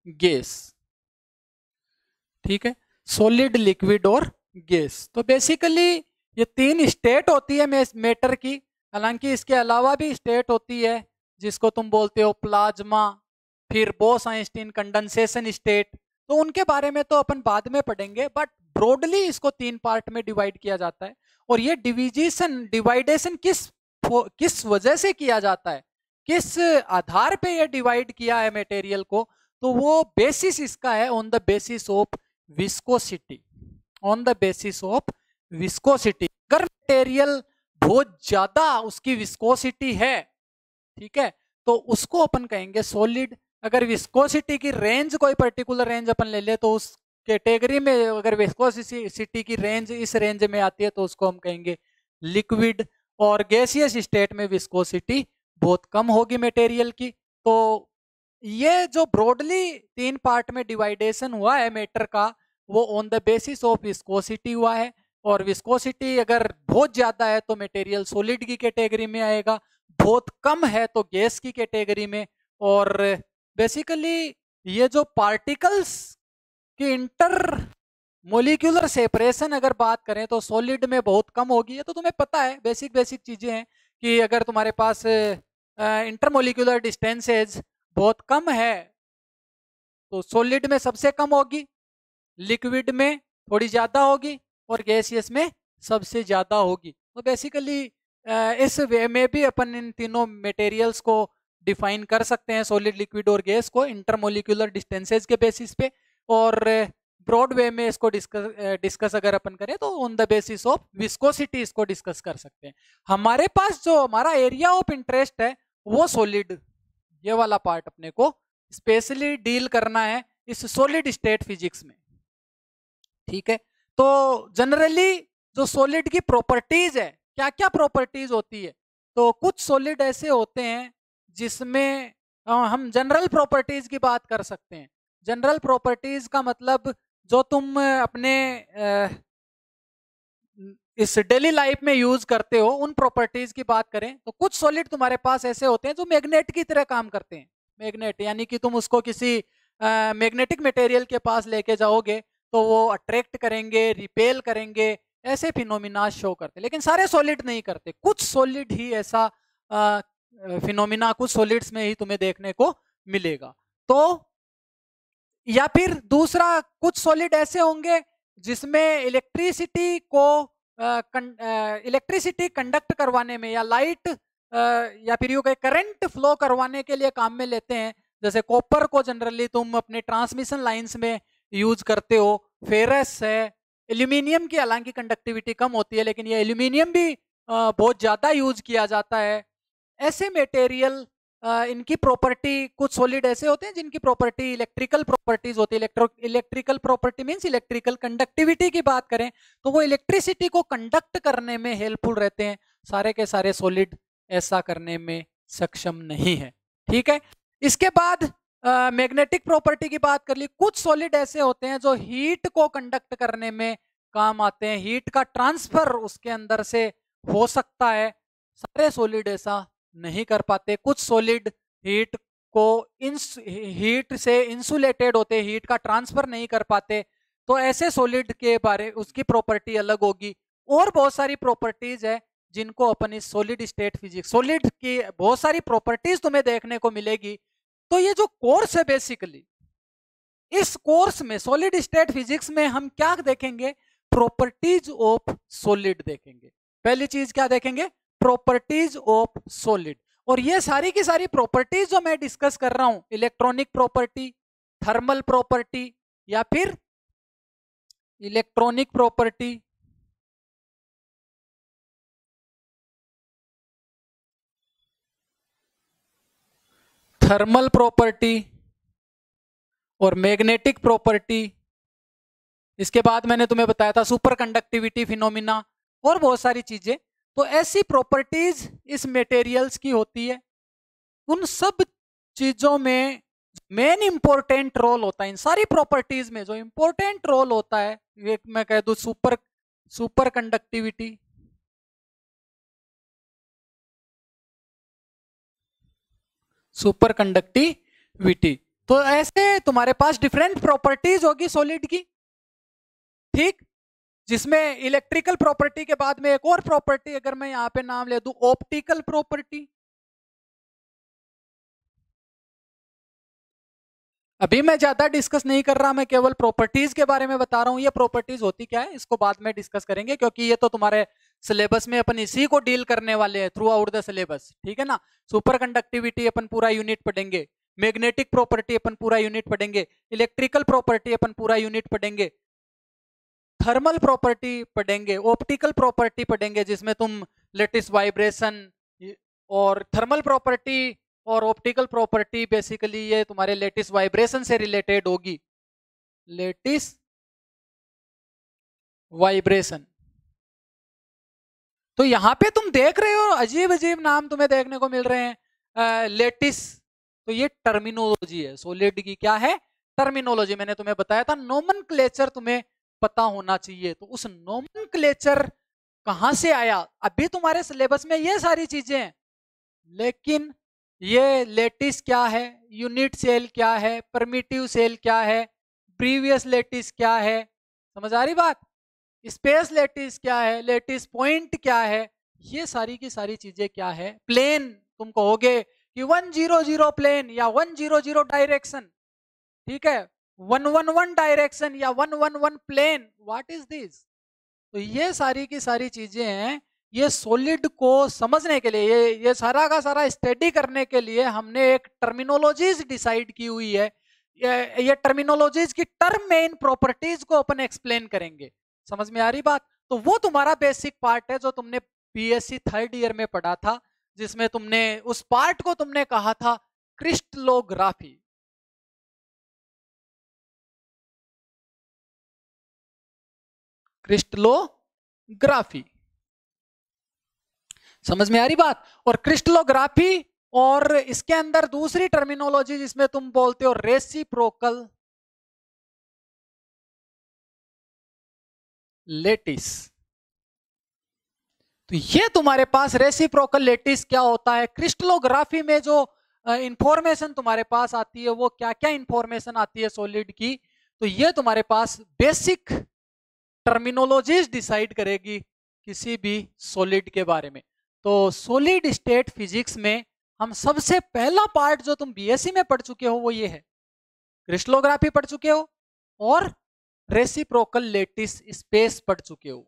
गैस, ठीक है। सॉलिड, लिक्विड और गैस। तो बेसिकली ये 3 स्टेट होती है मेटर की। हालांकि इसके अलावा भी स्टेट होती है जिसको तुम बोलते हो प्लाज्मा, फिर बोस आइंस्टीन कंडेंसेशन स्टेट। तो उनके बारे में तो अपन बाद में पढ़ेंगे, बट ब्रॉडली इसको 3 पार्ट में डिवाइड किया जाता है। और ये डिवाइडेशन किस वजह से किया जाता है, किस आधार पे ये डिवाइड किया है मटेरियल को? तो वो बेसिस इसका है on the basis of viscosity. On the basis of viscosity. अगर मटेरियल बहुत ज्यादा उसकी विस्कोसिटी है, ठीक है, तो उसको अपन कहेंगे सॉलिड। अगर विस्कोसिटी की रेंज, कोई पर्टिकुलर रेंज अपन ले ले, तो उस कैटेगरी में अगर विस्कोसिटी की रेंज इस रेंज में आती है तो उसको हम कहेंगे लिक्विड। और गैसियस स्टेट में विस्कोसिटी बहुत कम होगी मटेरियल की। तो ये जो ब्रॉडली 3 पार्ट में डिवाइडेशन हुआ है मैटर का, वो on the basis of viscosity हुआ है। और विस्कोसिटी अगर बहुत ज्यादा है तो मटेरियल सॉलिड की कैटेगरी में आएगा, बहुत कम है तो गैस की कैटेगरी में। और बेसिकली ये जो पार्टिकल्स की इंटर मोलिकुलर सेपरेशन अगर बात करें तो सॉलिड में बहुत कम होगी। ये तो तुम्हें पता है, बेसिक चीजें हैं कि अगर तुम्हारे पास इंटरमोलिकुलर डिस्टेंसेज बहुत कम है तो सॉलिड में सबसे कम होगी, लिक्विड में थोड़ी ज्यादा होगी, और गैसियस में सबसे ज्यादा होगी। तो बेसिकली इस वे में भी अपन इन तीनों मटेरियल्स को डिफाइन कर सकते हैं, सॉलिड, लिक्विड और गैस को, इंटरमोलिकुलर डिस्टेंसेज के बेसिस पे। और ब्रॉड वे में इसको डिस्कस अगर अपन करें तो on the basis of viscosity इसको डिस्कस कर सकते हैं। हमारे पास जो हमारा एरिया ऑफ इंटरेस्ट है वो सॉलिड, ये वाला पार्ट अपने को स्पेशली डील करना है इस सॉलिड स्टेट फिजिक्स में, ठीक है। तो जनरली जो सॉलिड की प्रॉपर्टीज है, क्या क्या प्रॉपर्टीज होती है? तो कुछ सॉलिड ऐसे होते हैं जिसमें हम जनरल प्रॉपर्टीज की बात कर सकते हैं। जनरल प्रॉपर्टीज का मतलब जो तुम अपने इस डेली लाइफ में यूज करते हो, उन प्रॉपर्टीज की बात करें तो कुछ सॉलिड तुम्हारे पास ऐसे होते हैं जो मैग्नेट की तरह काम करते हैं। मैग्नेट यानी कि तुम उसको किसी मैग्नेटिक मटेरियल के पास लेके जाओगे तो वो अट्रैक्ट करेंगे, रिपेल करेंगे, ऐसे फिनोमिना शो करते हैं। लेकिन सारे सॉलिड नहीं करते, कुछ सॉलिड ही ऐसा फिनोमिना कुछ सॉलिड्स में ही तुम्हें देखने को मिलेगा। तो या फिर दूसरा, कुछ सॉलिड ऐसे होंगे जिसमें इलेक्ट्रिसिटी कंडक्ट करवाने में, या लाइट या फिर यूं कहे करंट फ्लो करवाने के लिए काम में लेते हैं। जैसे कॉपर को जनरली तुम अपने ट्रांसमिशन लाइंस में यूज करते हो, फेरस है, एल्यूमिनियम की हालांकि कंडक्टिविटी कम होती है लेकिन ये एल्यूमिनियम भी बहुत ज्यादा यूज किया जाता है। ऐसे मटेरियल इनकी प्रॉपर्टी, कुछ सॉलिड ऐसे होते हैं जिनकी प्रॉपर्टी इलेक्ट्रिकल प्रॉपर्टीज होती है। Electrical property means electrical conductivity की बात करें तो वो इलेक्ट्रिसिटी को कंडक्ट करने में हेल्पफुल रहते हैं। सारे के सारे सॉलिड ऐसा करने में सक्षम नहीं है, ठीक है। इसके बाद मैग्नेटिक प्रॉपर्टी की बात कर ली, कुछ सॉलिड ऐसे होते हैं जो हीट को कंडक्ट करने में काम आते हैं, हीट का ट्रांसफर उसके अंदर से हो सकता है। सारे सॉलिड ऐसा नहीं कर पाते, कुछ सॉलिड हीट को हीट से इंसुलेटेड होते, हीट का ट्रांसफर नहीं कर पाते, तो ऐसे सॉलिड के बारे उसकी प्रॉपर्टी अलग होगी। और बहुत सारी प्रॉपर्टीज है जिनको अपन इस सॉलिड स्टेट फिजिक्स, सॉलिड की बहुत सारी प्रॉपर्टीज तुम्हें देखने को मिलेगी। तो ये जो कोर्स है बेसिकली, इस कोर्स में सॉलिड स्टेट फिजिक्स में हम क्या देखेंगे, प्रॉपर्टीज ऑफ सॉलिड देखेंगे। पहली चीज क्या देखेंगे, प्रॉपर्टीज ऑफ सॉलिड। और ये सारी की सारी प्रॉपर्टीज जो मैं डिस्कस कर रहा हूं, इलेक्ट्रॉनिक प्रॉपर्टी, थर्मल प्रॉपर्टी या फिर इलेक्ट्रॉनिक प्रॉपर्टी, थर्मल प्रॉपर्टी और मैग्नेटिक प्रॉपर्टी, इसके बाद मैंने तुम्हें बताया था सुपर कंडक्टिविटी फिनोमिना और बहुत सारी चीजें। तो ऐसी प्रॉपर्टीज इस मटेरियल्स की होती है। उन सब चीजों में मेन इंपॉर्टेंट रोल होता है, इन सारी प्रॉपर्टीज में जो इंपॉर्टेंट रोल होता है, एक मैं कह दूं सुपर कंडक्टिविटी, सुपर कंडक्टिविटी। तो ऐसे तुम्हारे पास डिफरेंट प्रॉपर्टीज होगी सॉलिड की, ठीक, जिसमें इलेक्ट्रिकल प्रॉपर्टी के बाद में एक और प्रॉपर्टी अगर मैं यहां पे नाम ले दूं, ऑप्टिकल प्रॉपर्टी। अभी मैं ज्यादा डिस्कस नहीं कर रहा, मैं केवल प्रॉपर्टीज के बारे में बता रहा हूं। ये प्रॉपर्टीज होती क्या है इसको बाद में डिस्कस करेंगे, क्योंकि ये तो तुम्हारे सिलेबस में अपन इसी को डील करने वाले हैं थ्रू आउट द सिलेबस, ठीक है ना। सुपर कंडक्टिविटी अपन पूरा यूनिट पढ़ेंगे, मैग्नेटिक प्रॉपर्टी अपन पूरा यूनिट पढ़ेंगे, इलेक्ट्रिकल प्रॉपर्टी अपन पूरा यूनिट पढ़ेंगे, थर्मल प्रॉपर्टी पढ़ेंगे, ऑप्टिकल प्रॉपर्टी पढ़ेंगे जिसमें तुम लेटिस वाइब्रेशन और थर्मल प्रॉपर्टी और ऑप्टिकल प्रॉपर्टी बेसिकली ये तुम्हारे लेटिस वाइब्रेशन से रिलेटेड होगी, लेटिस वाइब्रेशन। तो यहां पे तुम देख रहे हो अजीब अजीब नाम तुम्हें देखने को मिल रहे हैं, लेटिस, तो ये टर्मिनोलॉजी है सॉलिड की, क्या है, टर्मिनोलॉजी। मैंने तुम्हें बताया था नोमेनक्लेचर तुम्हें पता होना चाहिए, तो उस नोमेनक्लेचर कहां से आया, अभी तुम्हारे सिलेबस में ये सारी चीजें हैं, लेकिन ये लेटिस क्या है, यूनिट सेल क्या है, परमिटिव सेल क्या है, प्रीवियस लेटिस क्या है, समझ आ रही बात, स्पेस लेटिस क्या है, लेटिस पॉइंट क्या है, ये सारी की सारी चीजें क्या है, प्लेन तुम कहोगे कि 100 प्लेन या 100 डायरेक्शन, ठीक है, 111 डायरेक्शन या 111 प्लेन, व्हाट इज दिस। तो ये सारी की सारी चीजें हैं, ये सॉलिड को समझने के लिए, ये सारा का सारा स्टडी करने के लिए हमने एक टर्मिनोलॉजीज डिसाइड की हुई है। ये टर्मिनोलॉजीज की टर्म में इन प्रॉपर्टीज को अपन एक्सप्लेन करेंगे, समझ में आ रही बात। तो वो तुम्हारा बेसिक पार्ट है जो तुमने बीएससी थर्ड ईयर में पढ़ा था, जिसमें तुमने उस पार्ट को तुमने कहा था क्रिस्टलोग्राफी। क्रिस्टलोग्राफी, समझ में आ रही बात। और क्रिस्टलोग्राफी और इसके अंदर दूसरी टर्मिनोलॉजी जिसमें तुम बोलते हो रेसिप्रोकल लेटिस। तो ये तुम्हारे पास रेसिप्रोकल लेटिस क्या होता है, क्रिस्टलोग्राफी में जो इंफॉर्मेशन तुम्हारे पास आती है वो क्या क्या इंफॉर्मेशन आती है सॉलिड की, तो ये तुम्हारे पास बेसिक टर्मिनोलॉजीज डिसाइड करेगी किसी भी सॉलिड के बारे में। तो सॉलिड स्टेट फिजिक्स में हम सबसे पहला पार्ट जो तुम बीएससी में पढ़ चुके हो वो ये है, क्रिस्टलोग्राफी पढ़ चुके हो और रेसिप्रोकल लेटिस स्पेस पढ़ चुके हो,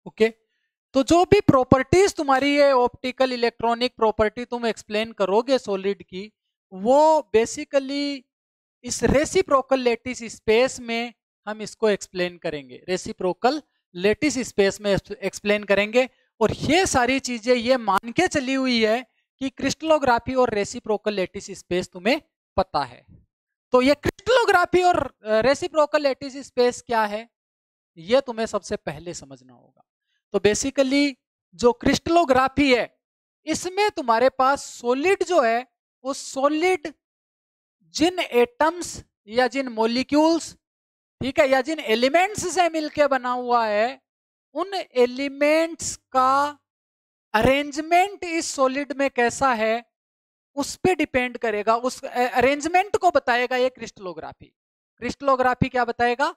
ओके। तो जो भी प्रॉपर्टीज तुम्हारी ये ऑप्टिकल इलेक्ट्रॉनिक प्रॉपर्टी तुम एक्सप्लेन करोगे सॉलिड की, वो बेसिकली इस रेसिप्रोकल लेटिस स्पेस में हम इसको एक्सप्लेन करेंगे, रेसिप्रोकल लेटिस स्पेस में एक्सप्लेन करेंगे। और ये सारी चीजें ये मान के चली हुई है कि क्रिस्टलोग्राफी और रेसिप्रोकल लेटिस स्पेस तुम्हें पता है। तो ये क्रिस्टलोग्राफी और रेसिप्रोकल लेटिस स्पेस क्या है, ये तुम्हें सबसे पहले समझना होगा। तो बेसिकली जो क्रिस्टलोग्राफी है, इसमें तुम्हारे पास सॉलिड जो है उस सॉलिड जिन एटम्स या जिन मॉलिक्यूल्स, ठीक है, या जिन एलिमेंट्स से मिलके बना हुआ है, उन एलिमेंट्स का अरेंजमेंट इस सॉलिड में कैसा है उस पे डिपेंड करेगा, उस अरेंजमेंट को बताएगा ये क्रिस्टलोग्राफी। क्रिस्टलोग्राफी क्या बताएगा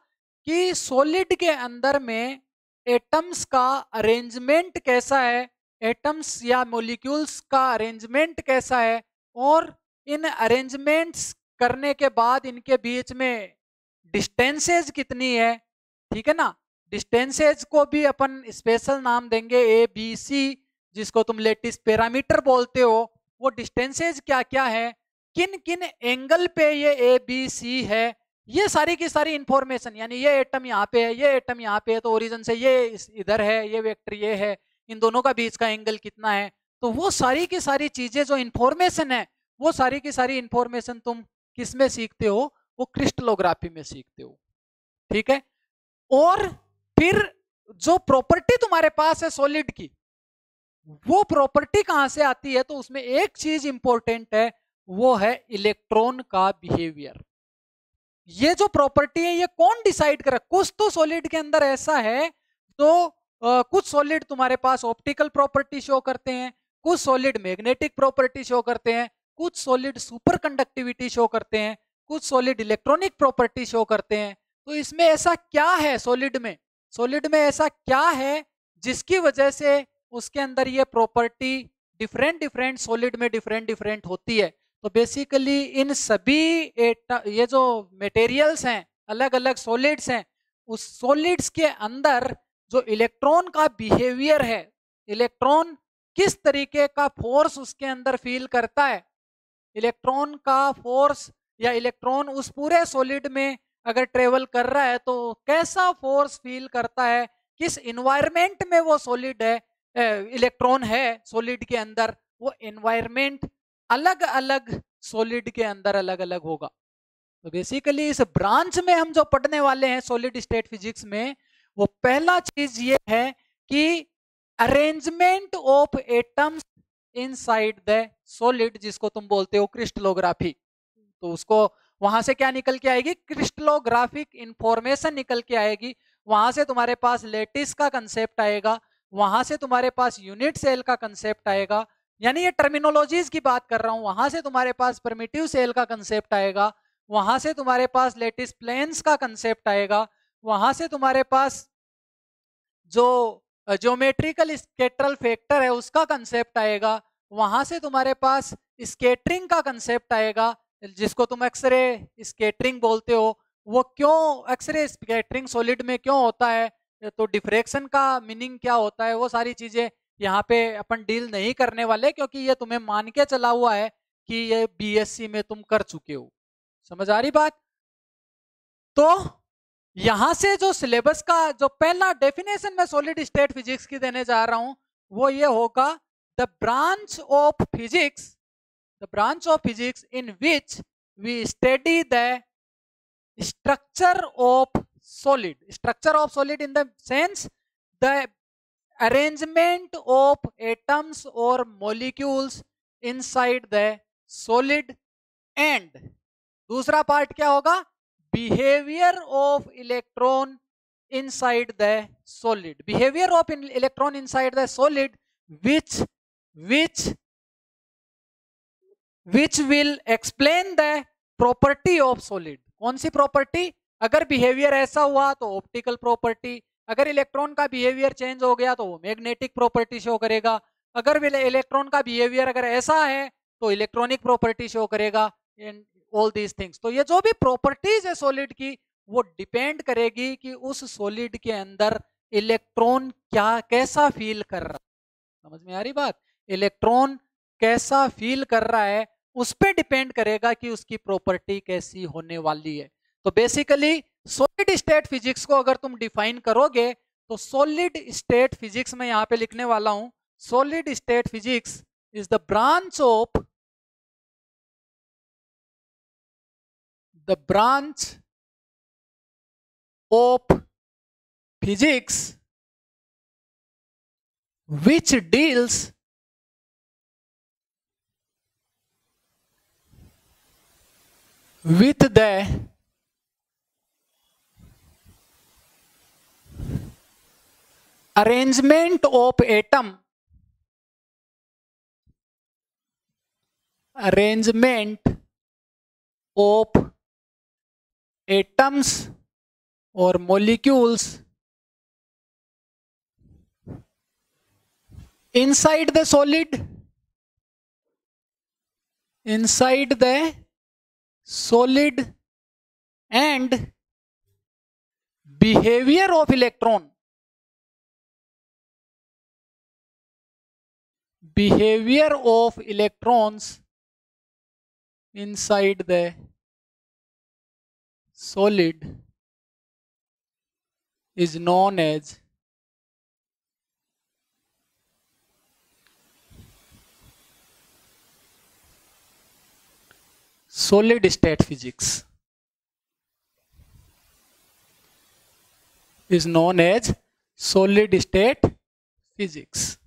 कि सॉलिड के अंदर में एटम्स का अरेंजमेंट कैसा है, एटम्स या मॉलिक्यूल्स का अरेंजमेंट कैसा है, और इन अरेंजमेंट्स करने के बाद इनके बीच में डिस्टेंसेज कितनी है, ठीक है ना। डिस्टेंसेज को भी अपन स्पेशल नाम देंगे ए बी सी, जिसको तुम लेटिस पैरामीटर बोलते हो। वो डिस्टेंसेज क्या क्या है, किन किन एंगल पे ये ए बी सी है, ये सारी की सारी इंफॉर्मेशन, यानी ये एटम यहाँ पे है, ये एटम यहाँ पे है, तो ओरिजिन से ये इधर है, ये वेक्टर ये है, इन दोनों का बीच का एंगल कितना है। तो वो सारी की सारी चीजें जो इंफॉर्मेशन है, वो सारी की सारी इंफॉर्मेशन तुम किस में सीखते हो, वो क्रिस्टलोग्राफी में सीखते हो, ठीक है। और फिर जो प्रॉपर्टी तुम्हारे पास है सॉलिड की, वो प्रॉपर्टी कहां से आती है, तो उसमें एक चीज इंपॉर्टेंट है, वो है इलेक्ट्रॉन का बिहेवियर। ये जो प्रॉपर्टी है ये कौन डिसाइड कर, कुछ तो सॉलिड के अंदर ऐसा है तो कुछ सॉलिड तुम्हारे पास ऑप्टिकल प्रॉपर्टी शो करते हैं, कुछ सॉलिड मैग्नेटिक प्रॉपर्टी शो करते हैं, कुछ सॉलिड सुपर कंडक्टिविटी शो करते हैं, कुछ सॉलिड इलेक्ट्रॉनिक प्रॉपर्टी शो करते हैं। तो इसमें ऐसा क्या है सॉलिड में, सॉलिड में ऐसा क्या है जिसकी वजह से उसके अंदर ये प्रॉपर्टी डिफरेंट डिफरेंट सॉलिड में डिफरेंट डिफरेंट होती है। तो बेसिकली इन सभी ये जो मटेरियल्स हैं, अलग अलग सॉलिड्स हैं, उस सॉलिड्स के अंदर जो इलेक्ट्रॉन का बिहेवियर है, इलेक्ट्रॉन किस तरीके का फोर्स उसके अंदर फील करता है, इलेक्ट्रॉन का फोर्स या इलेक्ट्रॉन उस पूरे सॉलिड में अगर ट्रेवल कर रहा है तो कैसा फोर्स फील करता है, किस इन्वायरमेंट में वो सॉलिड है, इलेक्ट्रॉन है सॉलिड के अंदर, वो एनवायरमेंट अलग अलग सॉलिड के अंदर अलग अलग होगा। तो बेसिकली इस ब्रांच में हम जो पढ़ने वाले हैं सॉलिड स्टेट फिजिक्स में, वो पहला चीज ये है कि arrangement of atoms inside the solid, जिसको तुम बोलते हो क्रिस्टलोग्राफी। तो उसको वहां से क्या निकल के आएगी, क्रिस्टलोग्राफिक इंफॉर्मेशन निकल के आएगी। वहां से तुम्हारे पास लेटिस का कंसेप्ट आएगा, वहां से तुम्हारे पास यूनिट सेल का कंसेप्ट आएगा, यानी ये टर्मिनोलॉजीज की बात कर रहा हूं। वहां से तुम्हारे पास प्रिमिटिव सेल का कंसेप्ट आएगा, वहां से तुम्हारे पास लेटिस प्लेन्स का कंसेप्ट आएगा, वहां से तुम्हारे पास जो ज्योमेट्रिकल स्केटरल फैक्टर है उसका कंसेप्ट आएगा, वहां से तुम्हारे पास स्केटरिंग का कंसेप्ट आएगा, जिसको तुम एक्सरे स्केटरिंग बोलते हो। वो क्यों एक्सरे स्केटरिंग सॉलिड में क्यों होता है, तो डिफ्रैक्शन का मीनिंग क्या होता है, वो सारी चीजें यहाँ पे अपन डील नहीं करने वाले, क्योंकि ये तुम्हें मान के चला हुआ है कि ये बीएससी में तुम कर चुके हो। समझ आ रही बात। तो यहां से जो सिलेबस का जो पहला डेफिनेशन मैं सॉलिड स्टेट फिजिक्स की देने जा रहा हूं, वो ये होगा, the branch of physics, the branch of physics in which we study the structure of solid, structure of solid in the sense the arrangement of atoms or molecules inside the solid, and दूसरा part क्या होगा, behavior of electron inside the solid, behavior of electron inside the solid which which will explain the property of solid. कौन सी property, अगर behaviour ऐसा हुआ तो optical property, अगर electron का बिहेवियर चेंज हो गया तो वो मैग्नेटिक प्रॉपर्टी शो करेगा, अगर इलेक्ट्रॉन का बिहेवियर अगर ऐसा है तो इलेक्ट्रॉनिक प्रॉपर्टी शो करेगा, एंड ऑल दीज थिंग्स। तो ये जो भी प्रॉपर्टीज है सॉलिड की, वो डिपेंड करेगी कि उस सॉलिड के अंदर इलेक्ट्रॉन क्या कैसा फील कर रहा है। समझ में आ रही बात, इलेक्ट्रॉन कैसा फील कर रहा है उस पर डिपेंड करेगा कि उसकी प्रॉपर्टी कैसी होने वाली है। तो बेसिकली सॉलिड स्टेट फिजिक्स को अगर तुम डिफाइन करोगे तो सॉलिड स्टेट फिजिक्स में यहां पे लिखने वाला हूं, solid state physics is the branch of physics which deals with the arrangement of atoms or molecules inside the solid and behavior of electrons inside the solid is known as solid state physics. Is known as solid state physics.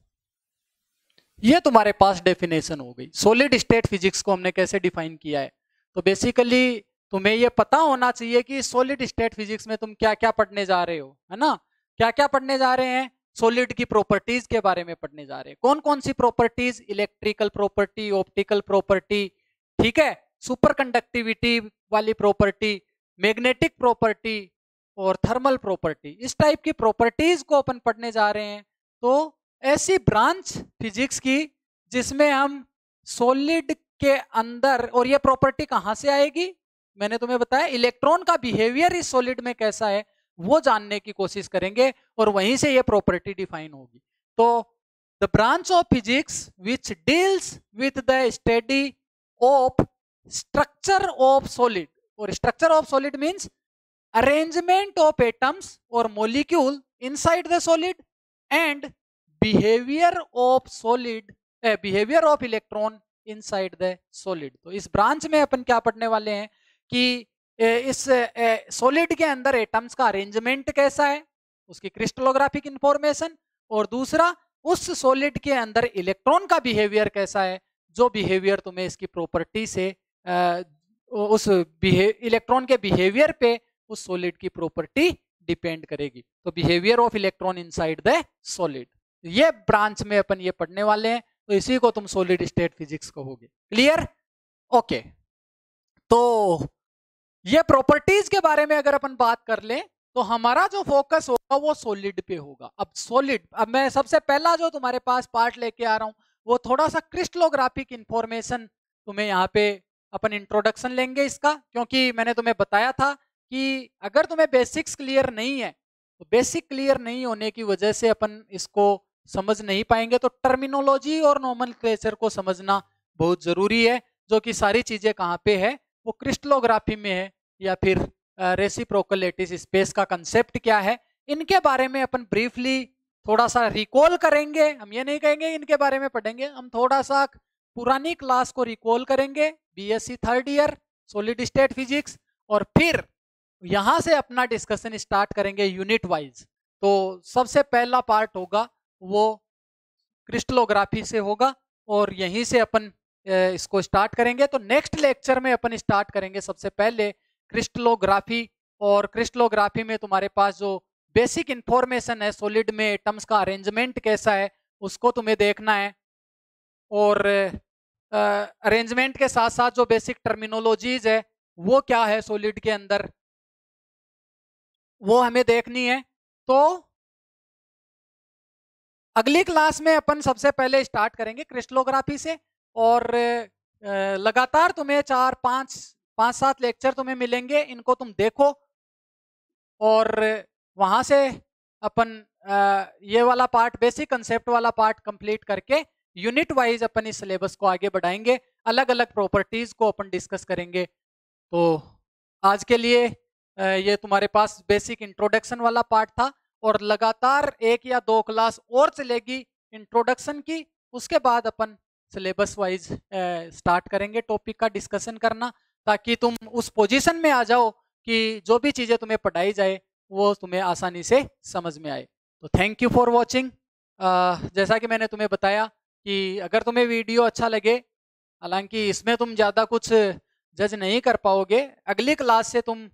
ये तुम्हारे पास definition हो गई। Solid state physics को हमने कैसे define किया है, तो बेसिकली तुम्हें ये पता होना चाहिए कि सॉलिड स्टेट फिजिक्स में तुम क्या क्या पढ़ने जा रहे हो, है ना। क्या क्या पढ़ने जा रहे हैं, सॉलिड की प्रॉपर्टीज के बारे में पढ़ने जा रहे हैं। कौन कौन सी properties, electrical property, optical property, ठीक है, सुपर कंडक्टिविटी वाली प्रॉपर्टी, मैग्नेटिक प्रॉपर्टी और थर्मल प्रॉपर्टी, इस टाइप की प्रॉपर्टीज को अपन पढ़ने जा रहे हैं। तो ऐसी ब्रांच फिजिक्स की जिसमें हम सॉलिड के अंदर, और ये प्रॉपर्टी कहां से आएगी, मैंने तुम्हें बताया इलेक्ट्रॉन का बिहेवियर इस सॉलिड में कैसा है वो जानने की कोशिश करेंगे और वहीं से ये प्रॉपर्टी डिफाइन होगी। तो the branch of physics which deals with the study of structure of solid, और structure of solid means arrangement of atoms और molecule inside the solid and behaviour of electron inside the solid. तो इस branch में अपन क्या पढ़ने वाले हैं कि इस सॉलिड के अंदर एटम्स का अरेंजमेंट कैसा है, उसकी क्रिस्टलोग्राफिक इंफॉर्मेशन, और दूसरा उस सॉलिड के अंदर इलेक्ट्रॉन का बिहेवियर कैसा है, जो बिहेवियर तुम्हें इसकी प्रॉपर्टी से उस इलेक्ट्रॉन के बिहेवियर पे उस सॉलिड की प्रॉपर्टी डिपेंड करेगी। तो behaviour of electron inside the solid, ये ब्रांच में अपन ये पढ़ने वाले हैं। तो इसी को तुम सॉलिड स्टेट फिजिक्स कहोगे। क्लियर? ओके। तो ये प्रॉपर्टीज के बारे में अगर अपन बात कर लें तो हमारा जो फोकस होगा वो सॉलिड पे होगा। अब सॉलिड, अब मैं सबसे पहला जो तुम्हारे पास पार्ट लेके आ रहा हूं वो थोड़ा सा क्रिस्टलोग्राफिक इंफॉर्मेशन तुम्हें यहाँ पे अपन इंट्रोडक्शन लेंगे इसका, क्योंकि मैंने तुम्हें बताया था कि अगर तुम्हें बेसिक्स क्लियर नहीं है तो बेसिक क्लियर नहीं होने की वजह से अपन इसको समझ नहीं पाएंगे। तो टर्मिनोलॉजी और नोमेनक्लेचर को समझना बहुत जरूरी है, जो कि सारी चीजें कहाँ पे है, वो क्रिस्टलोग्राफी में है, या फिर रेसिप्रोकल लैटिस स्पेस का कंसेप्ट क्या है, इनके बारे में अपन ब्रीफली थोड़ा सा रिकॉल करेंगे। हम ये नहीं कहेंगे इनके बारे में पढ़ेंगे, हम थोड़ा सा पुरानी क्लास को रिकॉल करेंगे, BSc third year solid state physics, और फिर यहां से अपना डिस्कशन स्टार्ट करेंगे यूनिट वाइज। तो सबसे पहला पार्ट होगा वो क्रिस्टलोग्राफी से होगा और यहीं से अपन इसको स्टार्ट करेंगे। तो नेक्स्ट लेक्चर में अपन स्टार्ट करेंगे सबसे पहले क्रिस्टलोग्राफी, और क्रिस्टलोग्राफी में तुम्हारे पास जो बेसिक इंफॉर्मेशन है सॉलिड में एटम्स का अरेंजमेंट कैसा है उसको तुम्हें देखना है, और अरेंजमेंट के साथ साथ जो बेसिक टर्मिनोलॉजीज है वो क्या है सॉलिड के अंदर वो हमें देखनी है। तो अगली क्लास में अपन सबसे पहले स्टार्ट करेंगे क्रिस्टलोग्राफी से, और लगातार तुम्हें 5-7 लेक्चर तुम्हें मिलेंगे, इनको तुम देखो और वहां से अपन ये वाला पार्ट बेसिक कंसेप्ट वाला पार्ट कंप्लीट करके यूनिट वाइज अपन इस सिलेबस को आगे बढ़ाएंगे, अलग अलग प्रॉपर्टीज को अपन डिस्कस करेंगे। तो आज के लिए ये तुम्हारे पास बेसिक इंट्रोडक्शन वाला पार्ट था, और लगातार 1 या 2 क्लास और चलेगी इंट्रोडक्शन की, उसके बाद अपन सिलेबस वाइज स्टार्ट करेंगे टॉपिक का डिस्कशन करना, ताकि तुम उस पोजीशन में आ जाओ कि जो भी चीज़ें तुम्हें पढ़ाई जाए वो तुम्हें आसानी से समझ में आए। तो थैंक यू फॉर वॉचिंग। जैसा कि मैंने तुम्हें बताया कि अगर तुम्हें वीडियो अच्छा लगे, हालांकि इसमें तुम ज़्यादा कुछ जज नहीं कर पाओगे। अगली क्लास से तुम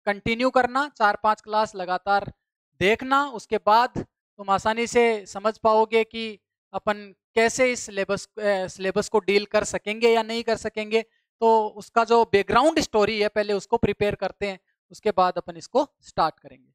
कंटिन्यू करना, 4-5 क्लास लगातार देखना, उसके बाद तुम आसानी से समझ पाओगे कि अपन कैसे इस सिलेबस को डील कर सकेंगे या नहीं कर सकेंगे। तो उसका जो बैकग्राउंड स्टोरी है पहले उसको प्रिपेयर करते हैं, उसके बाद अपन इसको स्टार्ट करेंगे।